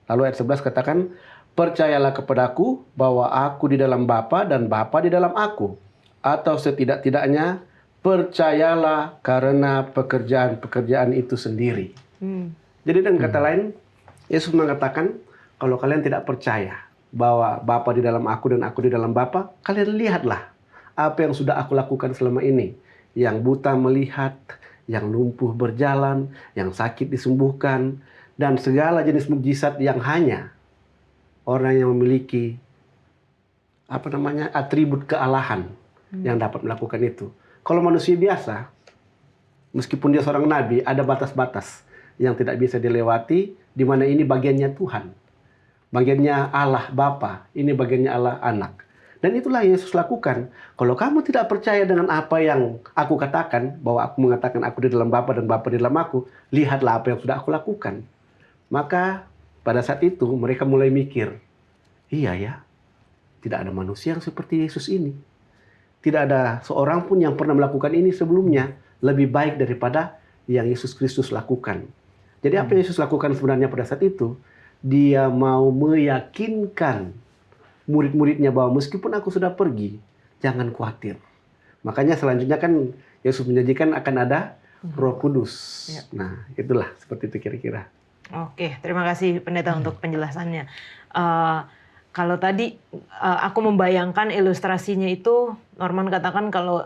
Lalu ayat 11 katakan, percayalah kepadaku bahwa aku di dalam Bapa dan Bapa di dalam aku. Atau setidak-tidaknya, percayalah karena pekerjaan-pekerjaan itu sendiri. Jadi dengan kata lain, Yesus mengatakan, kalau kalian tidak percaya bahwa Bapa di dalam aku dan aku di dalam Bapa, kalian lihatlah apa yang sudah aku lakukan selama ini. Yang buta melihat, yang lumpuh berjalan, yang sakit disembuhkan, dan segala jenis mukjizat yang hanya orang yang memiliki atribut kealahan yang dapat melakukan itu. Kalau manusia biasa, meskipun dia seorang nabi, ada batas-batas yang tidak bisa dilewati, di mana ini bagiannya Tuhan. bagiannya Allah Bapa, ini bagiannya Allah Anak. Dan itulah yang Yesus lakukan. Kalau kamu tidak percaya dengan apa yang aku katakan, bahwa aku mengatakan aku di dalam Bapa dan Bapa di dalam aku, lihatlah apa yang sudah aku lakukan. Maka pada saat itu mereka mulai mikir, iya ya, tidak ada manusia yang seperti Yesus ini. Tidak ada seorang pun yang pernah melakukan ini sebelumnya lebih baik daripada yang Yesus Kristus lakukan. Jadi apa yang Yesus lakukan sebenarnya pada saat itu? Dia mau meyakinkan murid-muridnya bahwa meskipun aku sudah pergi, jangan khawatir. Makanya selanjutnya kan Yesus menjanjikan akan ada Roh Kudus. Ya. Nah, itulah seperti itu kira-kira. Oke, terima kasih pendeta untuk penjelasannya. Kalau tadi aku membayangkan ilustrasinya itu, Norman katakan kalau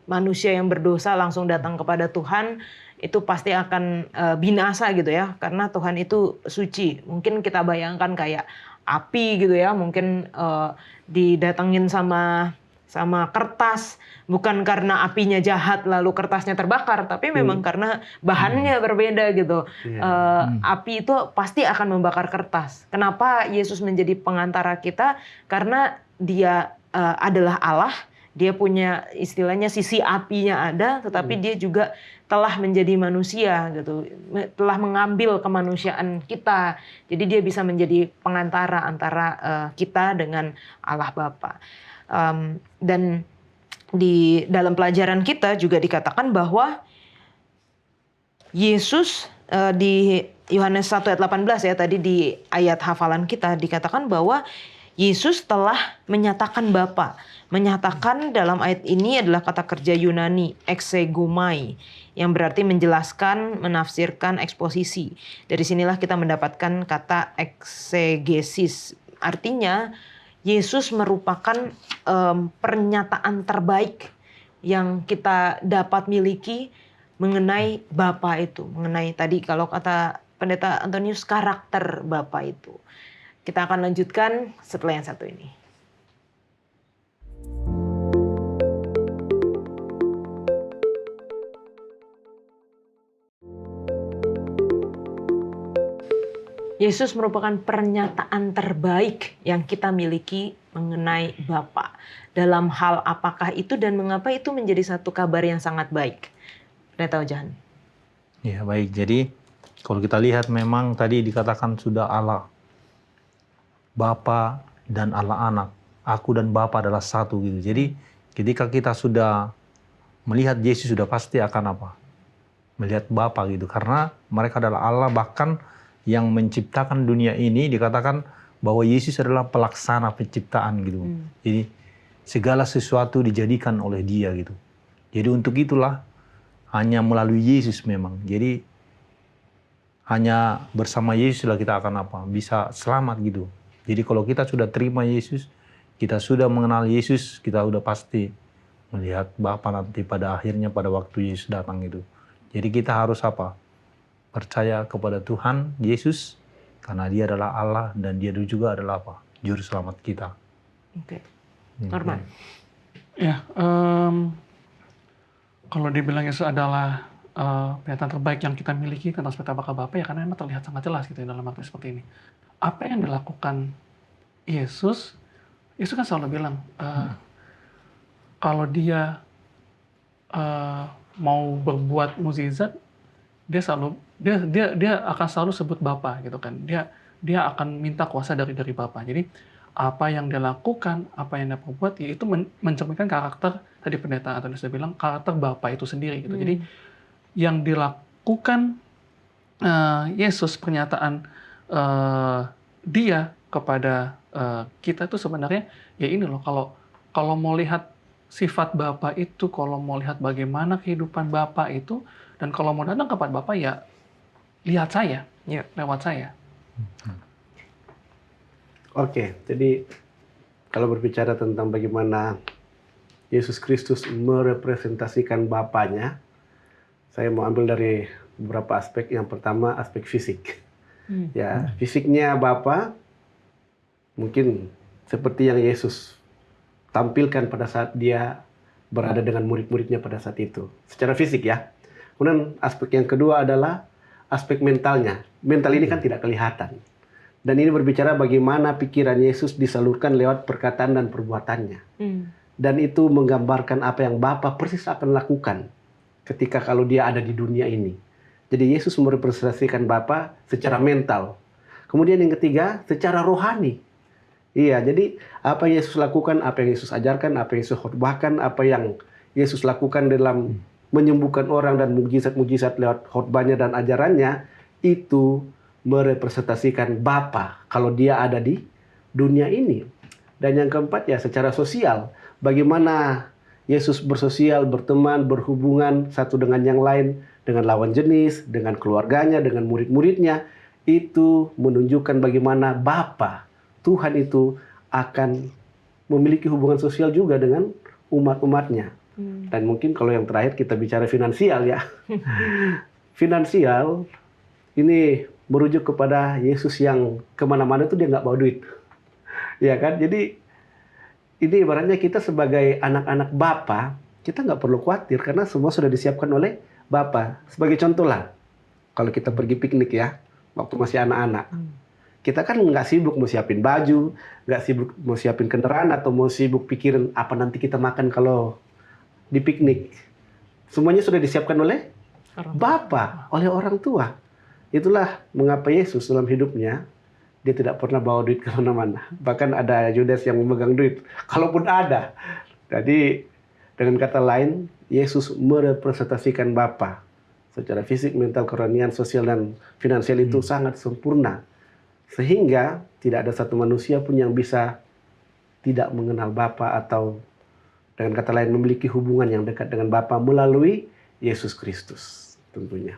manusia yang berdosa langsung datang kepada Tuhan, itu pasti akan binasa gitu ya, karena Tuhan itu suci. Mungkin kita bayangkan kayak api gitu ya, mungkin didatengin sama kertas, bukan karena apinya jahat lalu kertasnya terbakar, tapi memang karena bahannya berbeda gitu. Api itu pasti akan membakar kertas. Kenapa Yesus menjadi pengantara kita? Karena dia adalah Allah, dia punya istilahnya sisi apinya ada, tetapi dia juga telah menjadi manusia gitu, telah mengambil kemanusiaan kita. Jadi dia bisa menjadi pengantara antara kita dengan Allah Bapa. Dan di dalam pelajaran kita juga dikatakan bahwa Yesus di Yohanes 1 ayat 18 ya, tadi di ayat hafalan kita dikatakan bahwa Yesus telah menyatakan Bapa. Menyatakan dalam ayat ini adalah kata kerja Yunani exegomai, yang berarti menjelaskan, menafsirkan, eksposisi. Dari sinilah kita mendapatkan kata eksegesis. Artinya Yesus merupakan pernyataan terbaik yang kita dapat miliki mengenai Bapa itu. Mengenai tadi kalau kata Pendeta Antonius, karakter Bapa itu. Kita akan lanjutkan setelah yang satu ini. Yesus merupakan pernyataan terbaik yang kita miliki mengenai Bapa. Dalam hal apakah itu dan mengapa itu menjadi satu kabar yang sangat baik. Pendeta Ojahan. Ya baik, jadi kalau kita lihat memang tadi dikatakan sudah Allah Bapa dan Allah Anak. Aku dan Bapa adalah satu gitu. Jadi ketika kita sudah melihat Yesus sudah pasti akan apa? Melihat Bapa gitu. Karena mereka adalah Allah, bahkan yang menciptakan dunia ini dikatakan bahwa Yesus adalah pelaksana penciptaan gitu. Jadi segala sesuatu dijadikan oleh Dia gitu. Jadi untuk itulah hanya melalui Yesus memang. Jadi hanya bersama Yesus lah kita akan apa? Bisa selamat gitu. Jadi kalau kita sudah terima Yesus, kita sudah mengenal Yesus, kita sudah pasti melihat Bapa nanti pada akhirnya pada waktu Yesus datang itu. Jadi kita harus apa? Percaya kepada Tuhan Yesus karena Dia adalah Allah dan Dia juga adalah apa? Juru selamat kita. Oke. Norman. Ya, kalau dibilang Yesus adalah pernyataan terbaik yang kita miliki tentang seperti apakah Bapa, ya karena memang terlihat sangat jelas gitu dalam arti seperti ini. Apa yang dilakukan Yesus kan selalu bilang kalau Dia mau berbuat mukjizat, dia akan selalu sebut Bapa gitu kan. Dia akan minta kuasa dari Bapa. Jadi apa yang dia lakukan, apa yang dia perbuat, yaitu mencerminkan karakter, tadi Pendeta Antonius sudah bilang, karakter Bapa itu sendiri gitu. Jadi yang dilakukan Yesus, pernyataan Dia kepada kita itu sebenarnya ya ini loh, kalau mau lihat sifat Bapa itu, kalau mau lihat bagaimana kehidupan Bapa itu, dan kalau mau datang kepada Bapa ya lihat saya, lewat saya. Oke, jadi kalau berbicara tentang bagaimana Yesus Kristus merepresentasikan Bapanya, saya mau ambil dari beberapa aspek. Yang pertama aspek fisik. Ya, fisiknya Bapa mungkin seperti yang Yesus tampilkan pada saat Dia berada dengan murid-muridnya pada saat itu. Secara fisik ya. Kemudian aspek yang kedua adalah aspek mentalnya. Mental ini kan tidak kelihatan. Dan ini berbicara bagaimana pikiran Yesus disalurkan lewat perkataan dan perbuatannya. Dan itu menggambarkan apa yang Bapa persis akan lakukan ketika kalau dia ada di dunia ini. Jadi Yesus merepresentasikan Bapa secara mental. Kemudian yang ketiga, secara rohani. Iya, jadi apa yang Yesus lakukan, apa yang Yesus ajarkan, apa yang Yesus khotbahkan, apa yang Yesus lakukan dalam menyembuhkan orang dan mukjizat-mukjizat lewat khotbahnya dan ajarannya, itu merepresentasikan Bapa kalau dia ada di dunia ini. Dan yang keempat ya secara sosial, bagaimana Yesus bersosial, berteman, berhubungan satu dengan yang lain, dengan lawan jenis, dengan keluarganya, dengan murid-muridnya, itu menunjukkan bagaimana Bapa Tuhan itu akan memiliki hubungan sosial juga dengan umat-umatnya. Dan mungkin kalau yang terakhir kita bicara finansial ya. Finansial ini merujuk kepada Yesus yang kemana-mana itu dia nggak bawa duit. Ya kan? Jadi ini ibaratnya kita sebagai anak-anak Bapa, kita nggak perlu khawatir karena semua sudah disiapkan oleh Bapa. Sebagai contoh lah, kalau kita pergi piknik ya, waktu masih anak-anak. Kita kan nggak sibuk mau siapin baju, nggak sibuk mau siapin kendaraan, atau mau sibuk pikirin apa nanti kita makan kalau di piknik. Semuanya sudah disiapkan oleh Bapa, oleh orang tua. Itulah mengapa Yesus dalam hidupnya, dia tidak pernah bawa duit kemana-mana. Bahkan ada Yudas yang memegang duit. Kalaupun ada. Jadi dengan kata lain, Yesus merepresentasikan Bapa. Secara fisik, mental, kerohanian, sosial, dan finansial itu sangat sempurna. Sehingga tidak ada satu manusia pun yang bisa tidak mengenal Bapa atau dengan kata lain memiliki hubungan yang dekat dengan Bapa melalui Yesus Kristus tentunya.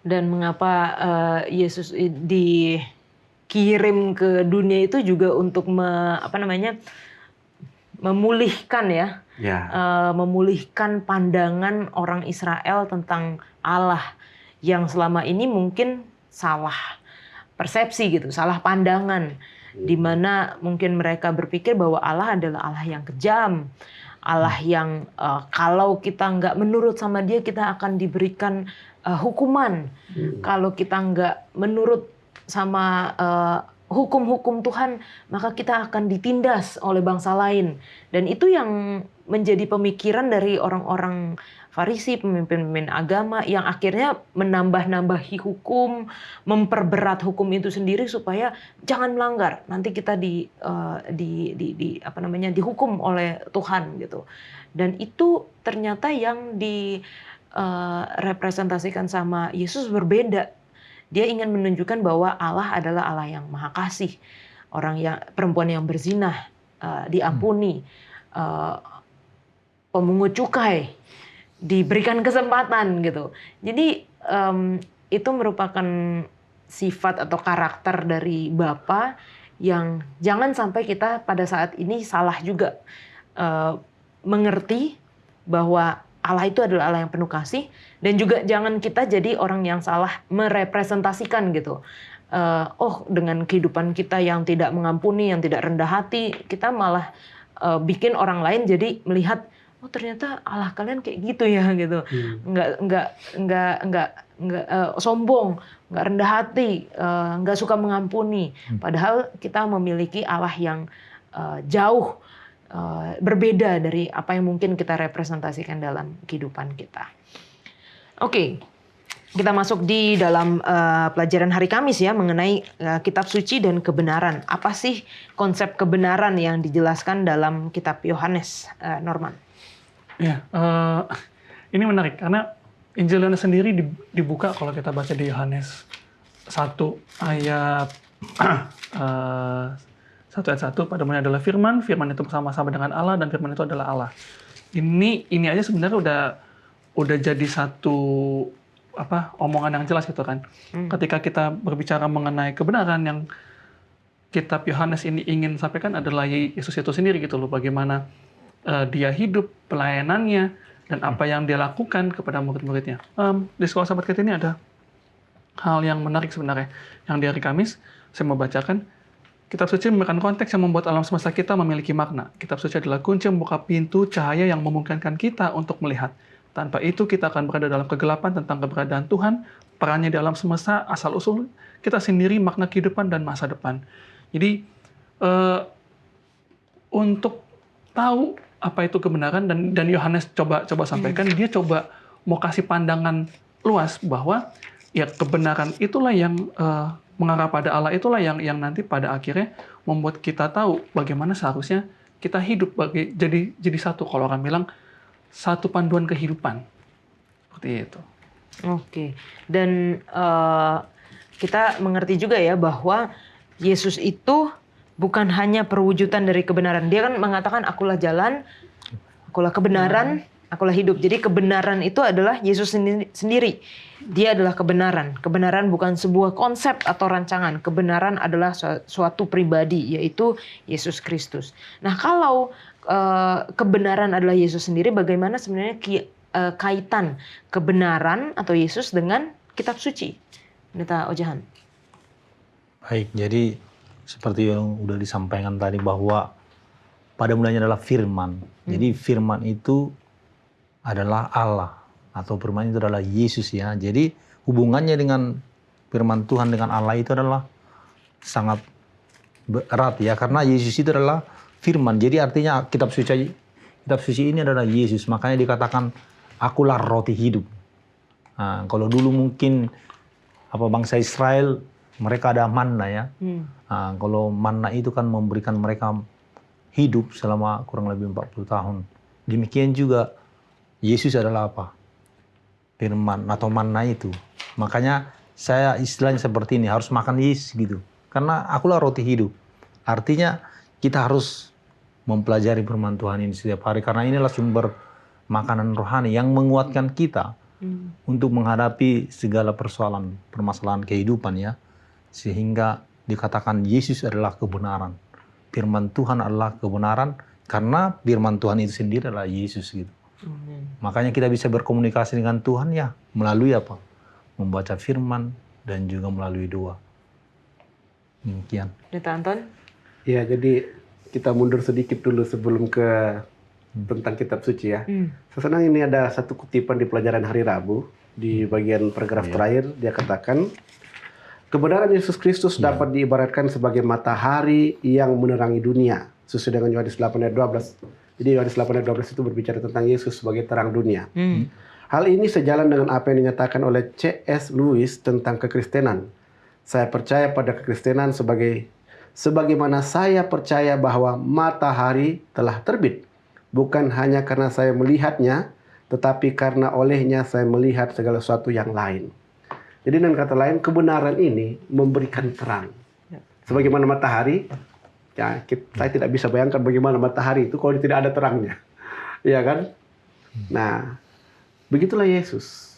Dan mengapa Yesus dikirim ke dunia itu juga untuk memulihkan ya, memulihkan pandangan orang Israel tentang Allah yang selama ini mungkin salah persepsi gitu, salah pandangan, di mana mungkin mereka berpikir bahwa Allah adalah Allah yang kejam, Allah yang kalau kita nggak menurut sama Dia kita akan diberikan hukuman. Kalau kita nggak menurut sama hukum-hukum Tuhan, maka kita akan ditindas oleh bangsa lain. Dan itu yang menjadi pemikiran dari orang-orang Farisi, pemimpin-pemimpin agama yang akhirnya menambah-nambahi hukum, memperberat hukum itu sendiri supaya jangan melanggar. Nanti kita dihukum oleh Tuhan gitu. Dan itu ternyata yang direpresentasikan sama Yesus berbeda. Dia ingin menunjukkan bahwa Allah adalah Allah yang Maha Kasih. Perempuan yang berzina diampuni, pemungut cukai diberikan kesempatan gitu. Jadi itu merupakan sifat atau karakter dari Bapa yang jangan sampai kita pada saat ini salah juga mengerti bahwa Allah itu adalah Allah yang penuh kasih, dan juga jangan kita jadi orang yang salah merepresentasikan gitu. Dengan kehidupan kita yang tidak mengampuni, yang tidak rendah hati, kita malah bikin orang lain jadi melihat, oh ternyata Allah kalian kayak gitu ya gitu. Nggak sombong, nggak rendah hati, nggak suka mengampuni. Padahal kita memiliki Allah yang jauh berbeda dari apa yang mungkin kita representasikan dalam kehidupan kita. Oke, kita masuk di dalam pelajaran hari Kamis ya mengenai kitab suci dan kebenaran. Apa sih konsep kebenaran yang dijelaskan dalam kitab Yohanes, Norman? Ya, ini menarik karena Injil Yohanes sendiri dibuka kalau kita baca di Yohanes 1 ayat 1 ayat 1, pada mulanya adalah firman, firman itu bersama-sama dengan Allah, dan firman itu adalah Allah. Ini aja sebenarnya udah jadi satu omongan yang jelas gitu kan. Ketika kita berbicara mengenai kebenaran, yang kitab Yohanes ini ingin sampaikan adalah Yesus itu sendiri gitu loh, bagaimana dia hidup, pelayanannya, dan apa yang dia lakukan kepada murid-muridnya. Di sekolah sahabat kita ini ada hal yang menarik sebenarnya, yang di hari Kamis saya mau bacakan. Kitab suci memberikan konteks yang membuat alam semesta kita memiliki makna. Kitab suci adalah kunci membuka pintu cahaya yang memungkinkan kita untuk melihat. Tanpa itu kita akan berada dalam kegelapan tentang keberadaan Tuhan, perannya di alam semesta, asal-usul kita sendiri makna kehidupan dan masa depan. Jadi untuk tahu apa itu kebenaran, dan Yohanes coba sampaikan, dia coba mau kasih pandangan luas bahwa ya kebenaran itulah yang mengarah pada Allah, itulah yang nanti pada akhirnya membuat kita tahu bagaimana seharusnya kita hidup jadi satu. Kalau orang bilang satu panduan kehidupan seperti itu. Oke, dan kita mengerti juga ya bahwa Yesus itu bukan hanya perwujudan dari kebenaran. Dia kan mengatakan akulah jalan, akulah kebenaran, akulah hidup. Jadi kebenaran itu adalah Yesus sendiri. Dia adalah kebenaran. Kebenaran bukan sebuah konsep atau rancangan. Kebenaran adalah suatu pribadi, yaitu Yesus Kristus. Nah, kalau kebenaran adalah Yesus sendiri, bagaimana sebenarnya kaitan kebenaran atau Yesus dengan kitab suci? Pendeta Ojahan. Baik, jadi seperti yang sudah disampaikan tadi bahwa pada mulanya adalah firman. Jadi firman itu adalah Allah, atau firman itu adalah Yesus ya. Jadi hubungannya dengan firman Tuhan dengan Allah itu adalah sangat erat ya, karena Yesus itu adalah firman. Jadi artinya kitab suci ini adalah Yesus. Makanya dikatakan akulah roti hidup. Nah, kalau dulu mungkin bangsa Israel mereka ada manna ya. Nah, kalau manna itu kan memberikan mereka hidup selama kurang lebih 40 tahun. Demikian juga Yesus adalah apa? Firman atau manna itu. Makanya saya istilahnya seperti ini, harus makan Yesus gitu. Karena akulah roti hidup. Artinya kita harus mempelajari firman Tuhan ini setiap hari. Karena inilah sumber makanan rohani yang menguatkan kita untuk menghadapi segala permasalahan kehidupan ya. Sehingga dikatakan Yesus adalah kebenaran. Firman Tuhan adalah kebenaran karena firman Tuhan itu sendiri adalah Yesus gitu. Makanya kita bisa berkomunikasi dengan Tuhan ya melalui apa? Membaca firman dan juga melalui doa. Demikian. Pendeta Anton? Ya, jadi kita mundur sedikit dulu sebelum ke tentang kitab suci ya. Saya senang ini ada satu kutipan di pelajaran hari Rabu di bagian paragraf terakhir. Dia katakan kebenaran Yesus Kristus dapat diibaratkan sebagai matahari yang menerangi dunia, sesuai dengan Yohanes 8 ayat 12. Jadi Yohanes 8 ayat 12 itu berbicara tentang Yesus sebagai terang dunia. Hal ini sejalan dengan apa yang dinyatakan oleh C.S. Lewis tentang kekristenan. Saya percaya pada kekristenan sebagaimana saya percaya bahwa matahari telah terbit. Bukan hanya karena saya melihatnya, tetapi karena olehnya saya melihat segala sesuatu yang lain. Jadi dengan kata lain, kebenaran ini memberikan terang. Sebagaimana matahari, ya, saya tidak bisa bayangkan bagaimana matahari itu kalau tidak ada terangnya. Ya kan? Nah, begitulah Yesus.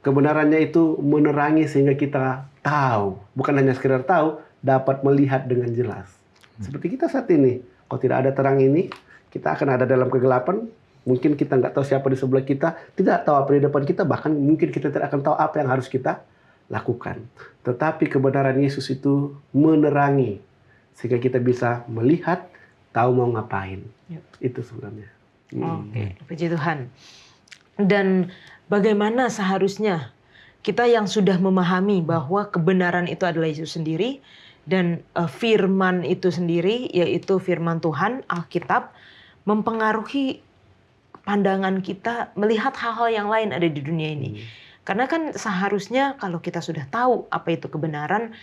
Kebenarannya itu menerangi sehingga kita tahu. Bukan hanya sekedar tahu, dapat melihat dengan jelas. Seperti kita saat ini. Kalau tidak ada terang ini, kita akan ada dalam kegelapan. Mungkin kita nggak tahu siapa di sebelah kita, tidak tahu apa di depan kita, bahkan mungkin kita tidak akan tahu apa yang harus kita lakukan. Tetapi kebenaran Yesus itu menerangi, sehingga kita bisa melihat, tahu mau ngapain. Itu sebenarnya. Oke, puji Tuhan. Dan bagaimana seharusnya kita yang sudah memahami bahwa kebenaran itu adalah Yesus sendiri, dan firman itu sendiri, yaitu firman Tuhan, Alkitab, mempengaruhi pandangan kita melihat hal-hal yang lain ada di dunia ini. Karena kan seharusnya kalau kita sudah tahu apa itu kebenaran,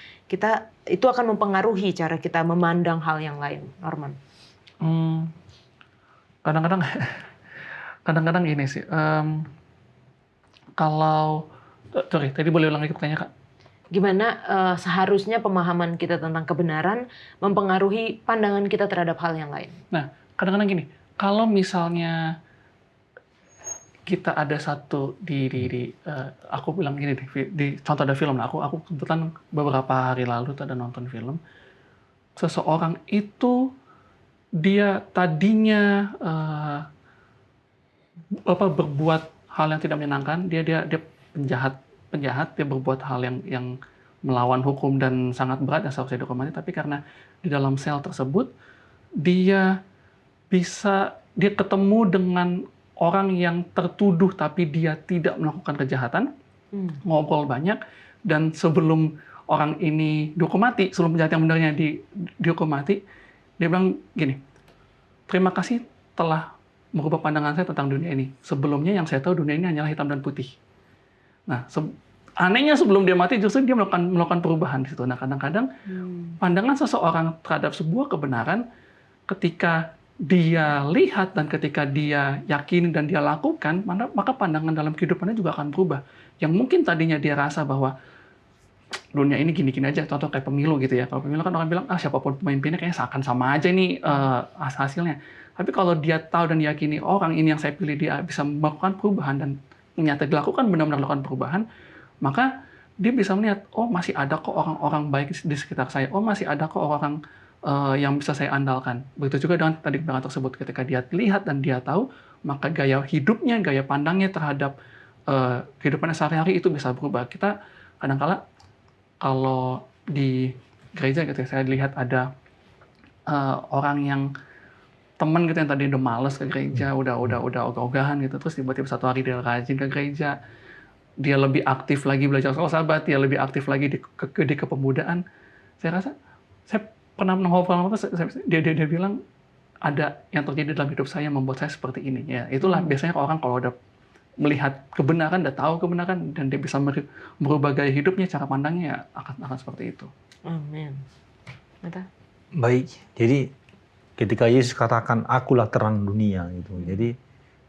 itu akan mempengaruhi cara kita memandang hal yang lain. Norman? Kadang-kadang ini sih, tadi boleh ulang lagi pertanyaan Kak? Gimana seharusnya pemahaman kita tentang kebenaran mempengaruhi pandangan kita terhadap hal yang lain? Nah, kadang-kadang gini, kalau misalnya kita ada satu aku bilang gini di contoh ada film, aku kebetulan beberapa hari lalu ada nonton film. Seseorang itu dia tadinya berbuat hal yang tidak menyenangkan, dia penjahat, dia berbuat hal yang melawan hukum dan sangat berat yang seharusnya dihukum mati, tapi karena di dalam sel tersebut dia ketemu dengan orang yang tertuduh tapi dia tidak melakukan kejahatan, ngobrol banyak, dan sebelum orang ini dihukum mati, sebelum penjahat yang benarnya dihukum mati, dia bilang gini, terima kasih telah merubah pandangan saya tentang dunia ini. Sebelumnya yang saya tahu dunia ini hanyalah hitam dan putih. Nah, anehnya sebelum dia mati justru dia melakukan perubahan di situ. Nah, kadang-kadang pandangan seseorang terhadap sebuah kebenaran ketika dia lihat dan ketika dia yakin dan dia lakukan, maka pandangan dalam kehidupannya juga akan berubah. Yang mungkin tadinya dia rasa bahwa dunia ini gini-gini aja, contoh kayak pemilu gitu ya. Kalau pemilu kan orang bilang, siapapun pemimpinnya kayaknya akan sama aja nih hasilnya. Tapi kalau dia tahu dan yakini orang ini yang saya pilih dia bisa melakukan perubahan dan ternyata dilakukan benar-benar melakukan perubahan, maka dia bisa melihat, oh masih ada kok orang-orang baik di sekitar saya, oh masih ada kok orang yang bisa saya andalkan. Begitu juga dengan tadi kebenaran tersebut, ketika dia lihat dan dia tahu, maka gaya hidupnya, gaya pandangnya terhadap kehidupannya sehari-hari itu bisa berubah. Kita kadang-kala kalau di gereja gitu, saya lihat ada orang yang teman gitu yang tadi udah males ke gereja, udah ogah-ogahan gitu, terus tiba-tiba satu hari dia rajin ke gereja, dia lebih aktif lagi belajar soal sahabat, dia lebih aktif lagi di kepemudaan. Saya rasa, saya pernah ngobrol sama dia bilang, ada yang terjadi dalam hidup saya yang membuat saya seperti ini. Ya, itulah biasanya orang kalau udah melihat kebenaran, udah tahu kebenaran, dan dia bisa merubah gaya hidupnya, cara pandangnya ya akan seperti itu. Amin. Baik, jadi ketika Yesus katakan, akulah terang dunia, gitu. Jadi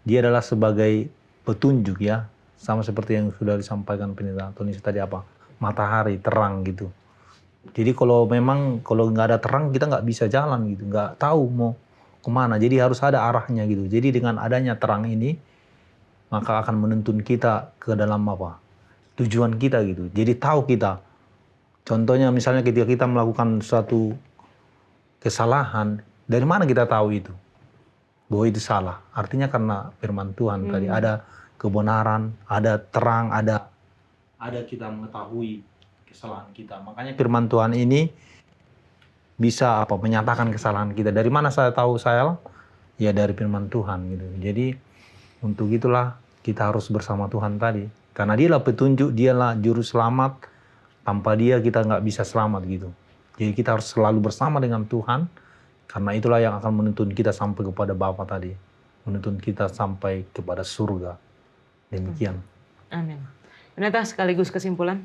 dia adalah sebagai petunjuk ya, sama seperti yang sudah disampaikan Pendeta Antonius tadi matahari, terang gitu. Jadi kalau nggak ada terang, kita nggak bisa jalan gitu, nggak tahu mau kemana. Jadi harus ada arahnya gitu. Jadi dengan adanya terang ini, maka akan menuntun kita ke dalam tujuan kita gitu. Jadi tahu kita. Contohnya misalnya ketika kita melakukan suatu kesalahan, dari mana kita tahu itu? Bahwa itu salah. Artinya karena firman Tuhan tadi ada kebenaran, ada terang, ada kita mengetahui kesalahan kita. Makanya firman Tuhan ini bisa menyatakan kesalahan kita. Dari mana saya tahu saya? Ya dari firman Tuhan gitu. Jadi untuk itulah kita harus bersama Tuhan tadi. Karena dialah petunjuk, dialah juru selamat. Tanpa dia kita nggak bisa selamat gitu. Jadi kita harus selalu bersama dengan Tuhan. Karena itulah yang akan menuntun kita sampai kepada Bapa tadi. Menuntun kita sampai kepada surga. Demikian. Amin. Pendeta, sekaligus kesimpulan.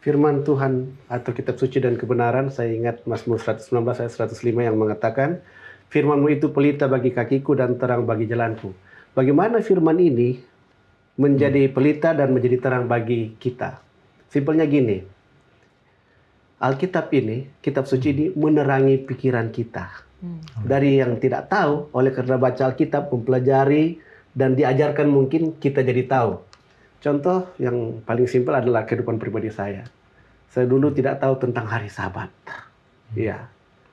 Firman Tuhan atau kitab suci dan kebenaran, saya ingat Mazmur 119 ayat 105 yang mengatakan, firman-Mu itu pelita bagi kakiku dan terang bagi jalanku. Bagaimana firman ini menjadi pelita dan menjadi terang bagi kita? Simpelnya gini, Alkitab ini, kitab suci ini menerangi pikiran kita. Dari yang tidak tahu, oleh karena baca Alkitab, mempelajari, dan diajarkan mungkin kita jadi tahu. Contoh yang paling simpel adalah kehidupan pribadi saya. Saya dulu tidak tahu tentang hari Sabat. Ya,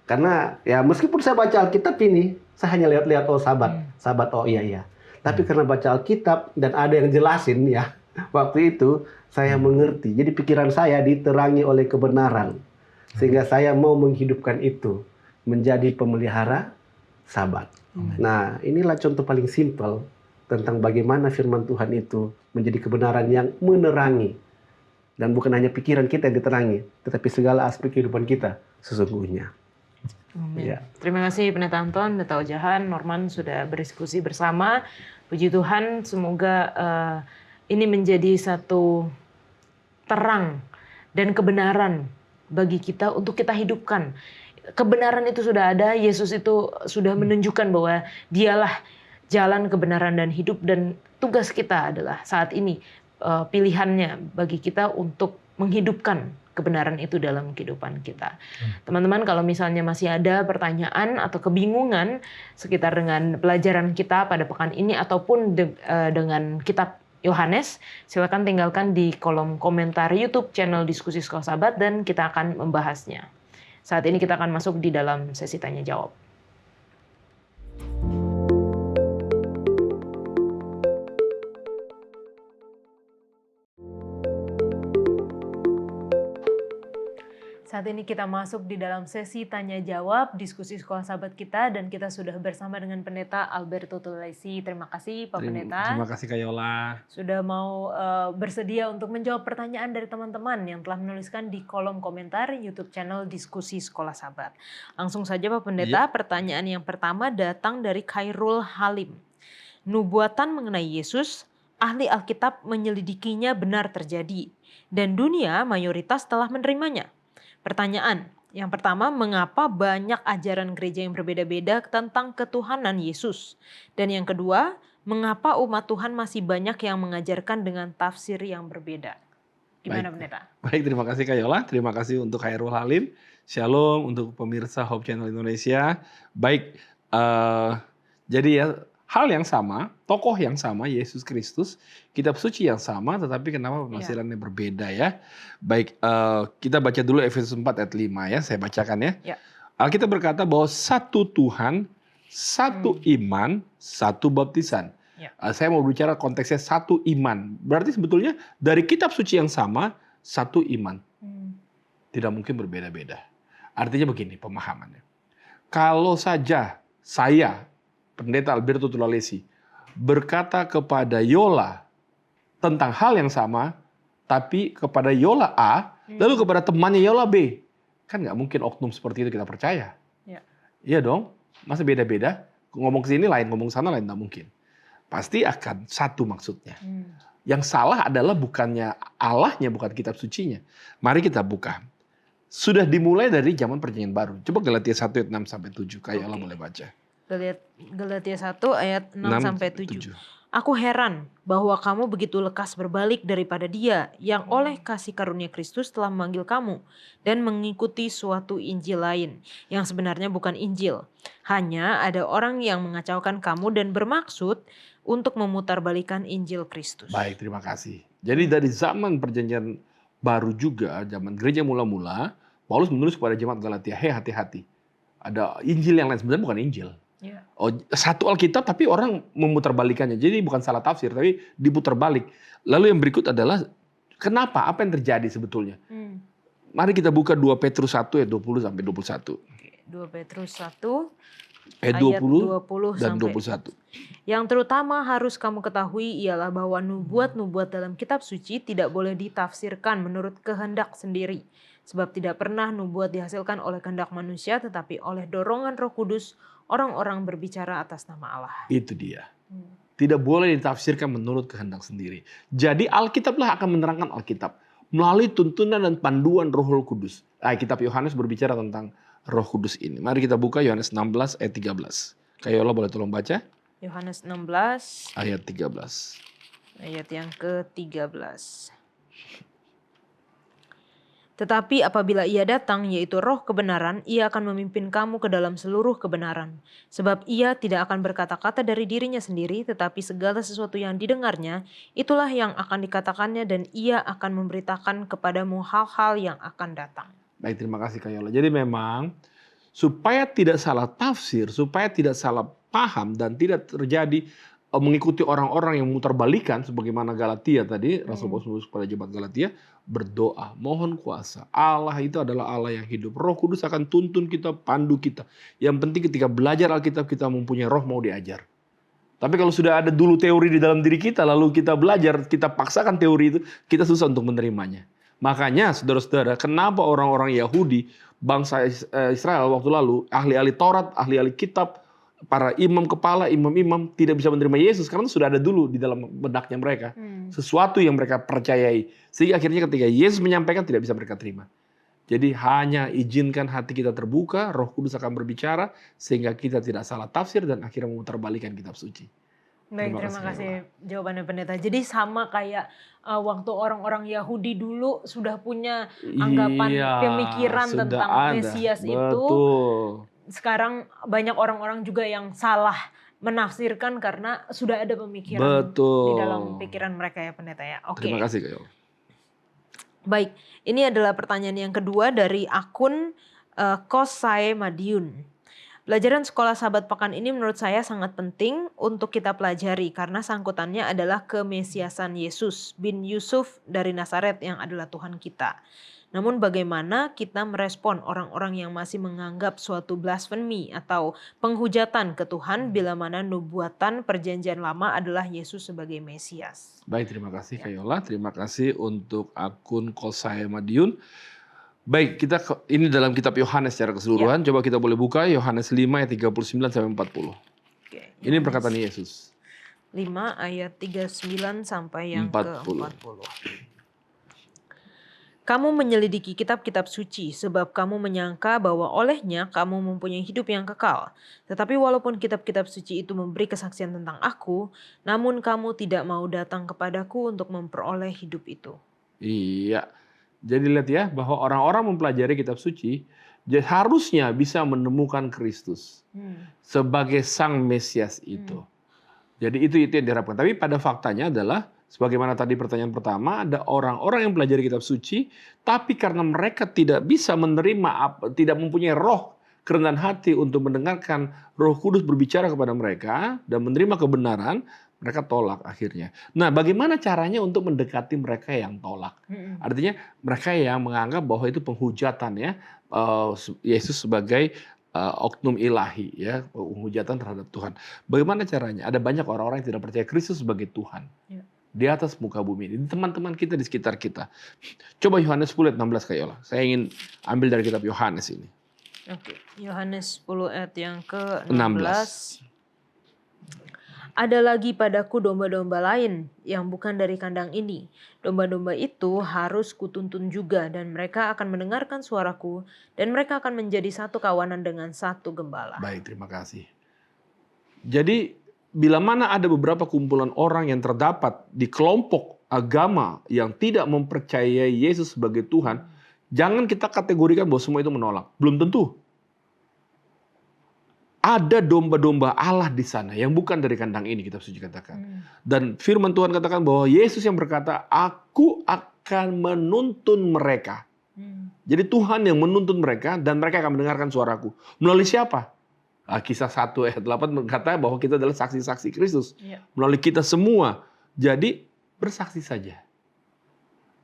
karena ya meskipun saya baca Alkitab ini, saya hanya lihat-lihat, oh Sabat, oh iya. Tapi karena baca Alkitab dan ada yang jelasin ya, waktu itu saya mengerti. Jadi pikiran saya diterangi oleh kebenaran. Sehingga saya mau menghidupkan itu menjadi pemelihara Sabat. Nah, inilah contoh paling simpel tentang bagaimana firman Tuhan itu menjadi kebenaran yang menerangi. Dan bukan hanya pikiran kita yang diterangi, tetapi segala aspek kehidupan kita sesungguhnya. Amin. Ya. Terima kasih Pendeta Anton, Pendeta Ojahan, Norman sudah berdiskusi bersama. Puji Tuhan, semoga ini menjadi satu terang dan kebenaran bagi kita untuk kita hidupkan. Kebenaran itu sudah ada, Yesus itu sudah menunjukkan bahwa dialah jalan kebenaran dan hidup, dan tugas kita adalah saat ini pilihannya bagi kita untuk menghidupkan kebenaran itu dalam kehidupan kita. Teman-teman, kalau misalnya masih ada pertanyaan atau kebingungan sekitar dengan pelajaran kita pada pekan ini ataupun dengan kitab Yohanes, silakan tinggalkan di kolom komentar YouTube channel Diskusi Sekolah Sabat dan kita akan membahasnya. Saat ini kita akan masuk di dalam sesi tanya jawab. Saat ini kita masuk di dalam sesi tanya jawab diskusi sekolah sahabat kita dan kita sudah bersama dengan Pendeta Alberto Tulesi. Terima kasih Pak Pendeta. Terima kasih Kak Yola. Sudah mau bersedia untuk menjawab pertanyaan dari teman-teman yang telah menuliskan di kolom komentar YouTube channel Diskusi Sekolah Sahabat. Langsung saja Pak Pendeta, pertanyaan yang pertama datang dari Khairul Halim. Nubuatan mengenai Yesus, ahli Alkitab menyelidikinya benar terjadi dan dunia mayoritas telah menerimanya. Pertanyaan yang pertama, mengapa banyak ajaran gereja yang berbeda-beda tentang ketuhanan Yesus? Dan yang kedua, mengapa umat Tuhan masih banyak yang mengajarkan dengan tafsir yang berbeda? Gimana Pendeta? Baik, terima kasih Kak Yola. Terima kasih untuk Khairul Halim. Shalom untuk pemirsa Hope Channel Indonesia. Baik, jadi ya hal yang sama, tokoh yang sama, Yesus Kristus, kitab suci yang sama, tetapi kenapa penafsirannya berbeda ya? Baik, kita baca dulu Efesus 4 ayat 5 ya, saya bacakan ya. Alkitab berkata bahwa satu Tuhan, satu iman, satu baptisan. Saya mau bicara konteksnya satu iman. Berarti sebetulnya dari kitab suci yang sama, satu iman. Tidak mungkin berbeda-beda. Artinya begini pemahamannya. Kalau saja saya, Pendeta Alberto Tulesi, berkata kepada Yola tentang hal yang sama, tapi kepada Yola A, lalu kepada temannya Yola B. Kan nggak mungkin oknum seperti itu kita percaya. Iya dong, masa beda-beda? Ngomong ke sini lain, ngomong ke sana lain, nggak mungkin. Pasti akan satu maksudnya. Yang salah adalah bukannya Allahnya, bukan kitab sucinya. Mari kita buka. Sudah dimulai dari zaman perjanjian baru. Coba Galatia 1 ayat 6-7, kayak Allah boleh baca. Galatia 1 ayat 6-7. Aku heran bahwa kamu begitu lekas berbalik daripada Dia yang oleh kasih karunia Kristus telah memanggil kamu dan mengikuti suatu Injil lain yang sebenarnya bukan Injil. Hanya ada orang yang mengacaukan kamu dan bermaksud untuk memutarbalikkan Injil Kristus. Baik, terima kasih. Jadi dari zaman perjanjian baru juga, zaman gereja mula-mula, Paulus menulis kepada jemaat Galatia, hei hati-hati. Ada Injil yang lain, sebenarnya bukan Injil. Oh, satu Alkitab tapi orang memutarbalikannya. Jadi bukan salah tafsir tapi diputar balik. Lalu yang berikut adalah kenapa? Apa yang terjadi sebetulnya? Mari kita buka 2 Petrus 1 ayat 20 sampai 21. 2 Petrus 1 ayat 20 dan 21. Yang terutama harus kamu ketahui ialah bahwa nubuat-nubuat dalam kitab suci tidak boleh ditafsirkan menurut kehendak sendiri. Sebab tidak pernah nubuat dihasilkan oleh kehendak manusia tetapi oleh dorongan Roh Kudus orang-orang berbicara atas nama Allah. Itu dia. Tidak boleh ditafsirkan menurut kehendak sendiri. Jadi Alkitablah akan menerangkan Alkitab melalui tuntunan dan panduan Roh Kudus. Kitab Yohanes berbicara tentang Roh Kudus ini. Mari kita buka Yohanes 16 ayat 13. Kayola boleh tolong baca? Yohanes 16 ayat 13. Ayat yang ke-13. Tetapi apabila ia datang, yaitu roh kebenaran, ia akan memimpin kamu ke dalam seluruh kebenaran. Sebab ia tidak akan berkata-kata dari dirinya sendiri, tetapi segala sesuatu yang didengarnya, itulah yang akan dikatakannya dan ia akan memberitakan kepadamu hal-hal yang akan datang. Baik, terima kasih Kak Yola. Jadi memang supaya tidak salah tafsir, supaya tidak salah paham dan tidak terjadi mengikuti orang-orang yang memutarbalikan sebagaimana Galatia tadi, Rasul Paulus kepada jemaat Galatia, berdoa, mohon kuasa. Allah itu adalah Allah yang hidup. Roh Kudus akan tuntun kita, pandu kita. Yang penting ketika belajar Alkitab kita mempunyai roh mau diajar. Tapi kalau sudah ada dulu teori di dalam diri kita, lalu kita belajar, kita paksakan teori itu, kita susah untuk menerimanya. Makanya saudara-saudara, kenapa orang-orang Yahudi, bangsa Israel waktu lalu, ahli-ahli Taurat, ahli-ahli kitab, para imam kepala, imam-imam tidak bisa menerima Yesus karena sudah ada dulu di dalam benaknya mereka. Sesuatu yang mereka percayai. Sehingga akhirnya ketika Yesus menyampaikan tidak bisa mereka terima. Jadi hanya izinkan hati kita terbuka, Roh Kudus akan berbicara sehingga kita tidak salah tafsir dan akhirnya memutarbalikkan kitab suci. Baik, terima kasih jawabannya Pendeta. Jadi sama kayak waktu orang-orang Yahudi dulu sudah punya anggapan pemikiran tentang Mesias itu. Sekarang banyak orang-orang juga yang salah menafsirkan karena sudah ada pemikiran di dalam pikiran mereka ya Pendeta ya. Oke. Terima kasih Kak Yola. Baik, ini adalah pertanyaan yang kedua dari akun Kosae Madiun. Pelajaran sekolah sahabat pekan ini menurut saya sangat penting untuk kita pelajari karena sangkutannya adalah kemesiasan Yesus bin Yusuf dari Nazaret yang adalah Tuhan kita. Namun bagaimana kita merespon orang-orang yang masih menganggap suatu blasfemi atau penghujatan ke Tuhan bila mana nubuatan perjanjian lama adalah Yesus sebagai Mesias. Baik, terima kasih Kak Yola. Terima kasih untuk akun Kosaya Madiun. Baik, ini dalam kitab Yohanes secara keseluruhan. Coba kita boleh buka Yohanes 5 ayat 39 sampai 40. Oke, Ini perkataan Yesus. 5 ayat 39 sampai yang 40. ke-40. Kamu menyelidiki kitab-kitab suci sebab kamu menyangka bahwa olehnya kamu mempunyai hidup yang kekal. Tetapi walaupun kitab-kitab suci itu memberi kesaksian tentang aku, namun kamu tidak mau datang kepadaku untuk memperoleh hidup itu. Iya. Jadi lihat ya, bahwa orang-orang mempelajari kitab suci harusnya bisa menemukan Kristus sebagai sang Mesias itu. Jadi itu yang diharapkan. Tapi pada faktanya adalah, sebagaimana tadi pertanyaan pertama, ada orang-orang yang pelajari kitab suci, tapi karena mereka tidak bisa menerima, tidak mempunyai roh kerendahan hati untuk mendengarkan Roh Kudus berbicara kepada mereka dan menerima kebenaran, mereka tolak akhirnya. Nah, bagaimana caranya untuk mendekati mereka yang tolak? Artinya mereka yang menganggap bahwa itu penghujatan ya, Yesus sebagai oknum ilahi ya, penghujatan terhadap Tuhan. Bagaimana caranya? Ada banyak orang-orang yang tidak percaya Kristus sebagai Tuhan. Di atas muka bumi ini, teman-teman kita di sekitar kita. Coba Yohanes 10 ayat 16 Kak Yola. Saya ingin ambil dari kitab Yohanes ini. Oke, Yohanes 10 ayat yang ke-16. 16. Ada lagi padaku domba-domba lain yang bukan dari kandang ini. Domba-domba itu harus kutuntun juga dan mereka akan mendengarkan suaraku dan mereka akan menjadi satu kawanan dengan satu gembala. Baik, terima kasih. Jadi bila mana ada beberapa kumpulan orang yang terdapat di kelompok agama yang tidak mempercayai Yesus sebagai Tuhan, jangan kita kategorikan bahwa semua itu menolak. Belum tentu. Ada domba-domba Allah di sana yang bukan dari kandang ini, kitab suci katakan. Dan firman Tuhan katakan bahwa Yesus yang berkata, aku akan menuntun mereka. Jadi Tuhan yang menuntun mereka dan mereka akan mendengarkan suaraku. Melalui siapa? Kisah 1 ayat 8 berkata bahwa kita adalah saksi-saksi Kristus. Melalui kita semua. Jadi bersaksi saja.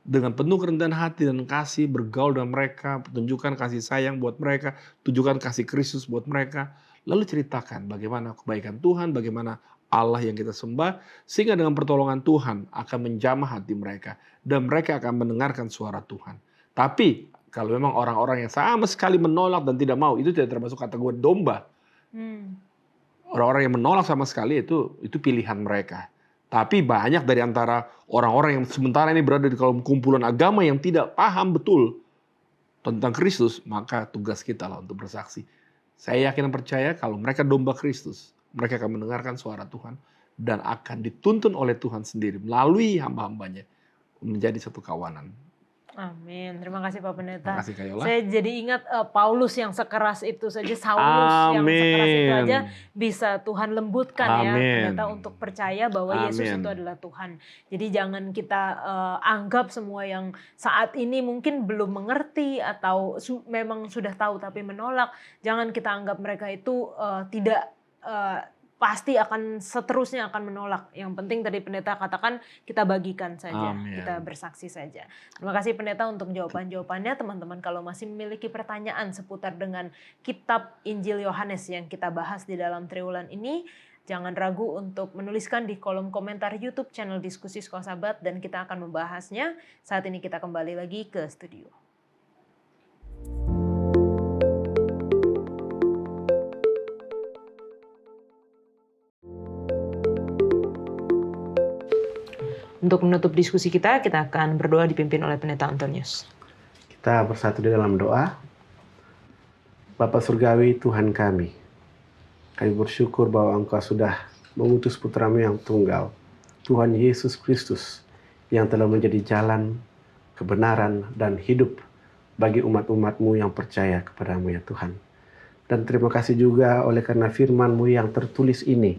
Dengan penuh kerendahan hati dan kasih, bergaul dengan mereka, tunjukkan kasih sayang buat mereka, tunjukkan kasih Kristus buat mereka. Lalu ceritakan bagaimana kebaikan Tuhan, bagaimana Allah yang kita sembah, sehingga dengan pertolongan Tuhan akan menjamah hati mereka. Dan mereka akan mendengarkan suara Tuhan. Tapi kalau memang orang-orang yang sama sekali menolak dan tidak mau, itu tidak termasuk kategori domba. Orang-orang yang menolak sama sekali itu pilihan mereka. Tapi banyak dari antara orang-orang yang sementara ini berada di dalam kumpulan agama yang tidak paham betul tentang Kristus, maka tugas kita lah untuk bersaksi. Saya yakin dan percaya kalau mereka domba Kristus, mereka akan mendengarkan suara Tuhan dan akan dituntun oleh Tuhan sendiri melalui hamba-hambanya menjadi satu kawanan. Amin. Terima kasih Pak Pendeta. Terima kasih Kak Yola. Saya jadi ingat Paulus yang sekeras itu saja, Saulus yang sekeras itu aja bisa Tuhan lembutkan ya Pendeta untuk percaya bahwa Yesus itu adalah Tuhan. Jadi jangan kita anggap semua yang saat ini mungkin belum mengerti atau memang sudah tahu tapi menolak. Jangan kita anggap mereka itu tidak pasti akan seterusnya akan menolak. Yang penting tadi Pendeta katakan kita bagikan saja, kita bersaksi saja. Terima kasih Pendeta untuk jawaban-jawabannya. Teman-teman kalau masih memiliki pertanyaan seputar dengan kitab Injil Yohanes yang kita bahas di dalam triwulan ini, jangan ragu untuk menuliskan di kolom komentar YouTube channel Diskusi Sekolah Sabat dan kita akan membahasnya. Saat ini kita kembali lagi ke studio. Untuk menutup diskusi kita akan berdoa dipimpin oleh Pendeta Antonius. Kita bersatu di dalam doa. Bapa Surgawi Tuhan kami bersyukur bahwa Engkau sudah mengutus Putra-Mu yang tunggal, Tuhan Yesus Kristus, yang telah menjadi jalan, kebenaran, dan hidup bagi umat-umat-Mu yang percaya kepada-Mu ya Tuhan. Dan terima kasih juga oleh karena firman-Mu yang tertulis ini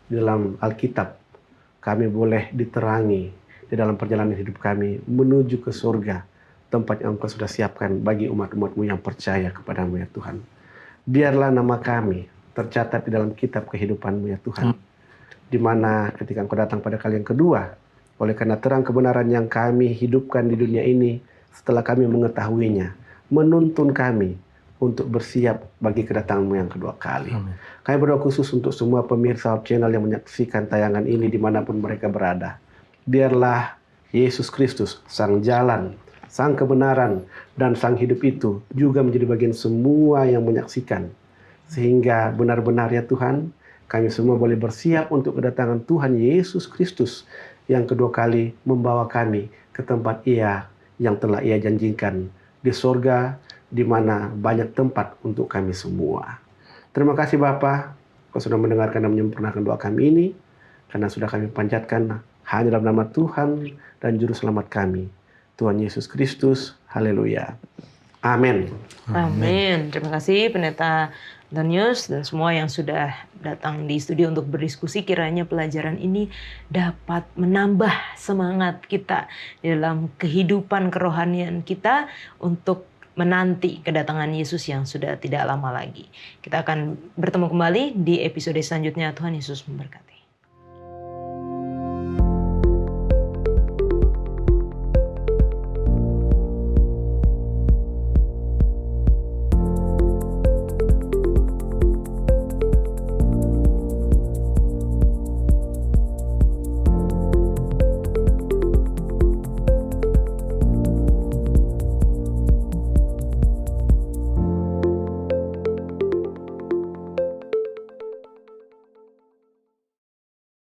di dalam Alkitab, kami boleh diterangi di dalam perjalanan hidup kami menuju ke surga, tempat yang Engkau sudah siapkan bagi umat-umat-Mu yang percaya kepada-Mu ya Tuhan. Biarlah nama kami tercatat di dalam kitab kehidupan-Mu ya Tuhan. Di mana ketika Engkau datang pada kali yang kedua, oleh karena terang kebenaran yang kami hidupkan di dunia ini setelah kami mengetahuinya, menuntun kami untuk bersiap bagi kedatangan-Mu yang kedua kali. Amin. Kami berdoa khusus untuk semua pemirsa Hope Channel yang menyaksikan tayangan ini dimanapun mereka berada. Biarlah Yesus Kristus, Sang Jalan, Sang Kebenaran, dan Sang Hidup itu juga menjadi bagian semua yang menyaksikan. Sehingga benar-benar ya Tuhan, kami semua boleh bersiap untuk kedatangan Tuhan Yesus Kristus yang kedua kali membawa kami ke tempat Ia yang telah Ia janjikan di sorga, di mana banyak tempat untuk kami semua. Terima kasih Bapa, Kau sudah mendengarkan dan menyempurnakan doa kami ini, karena sudah kami panjatkan hanya dalam nama Tuhan dan Juru Selamat kami, Tuhan Yesus Kristus. Haleluya. Amin. Amin. Terima kasih Pendeta Antonius dan semua yang sudah datang di studio untuk berdiskusi. Kiranya pelajaran ini dapat menambah semangat kita di dalam kehidupan kerohanian kita untuk menanti kedatangan Yesus yang sudah tidak lama lagi. Kita akan bertemu kembali di episode selanjutnya. Tuhan Yesus memberkati.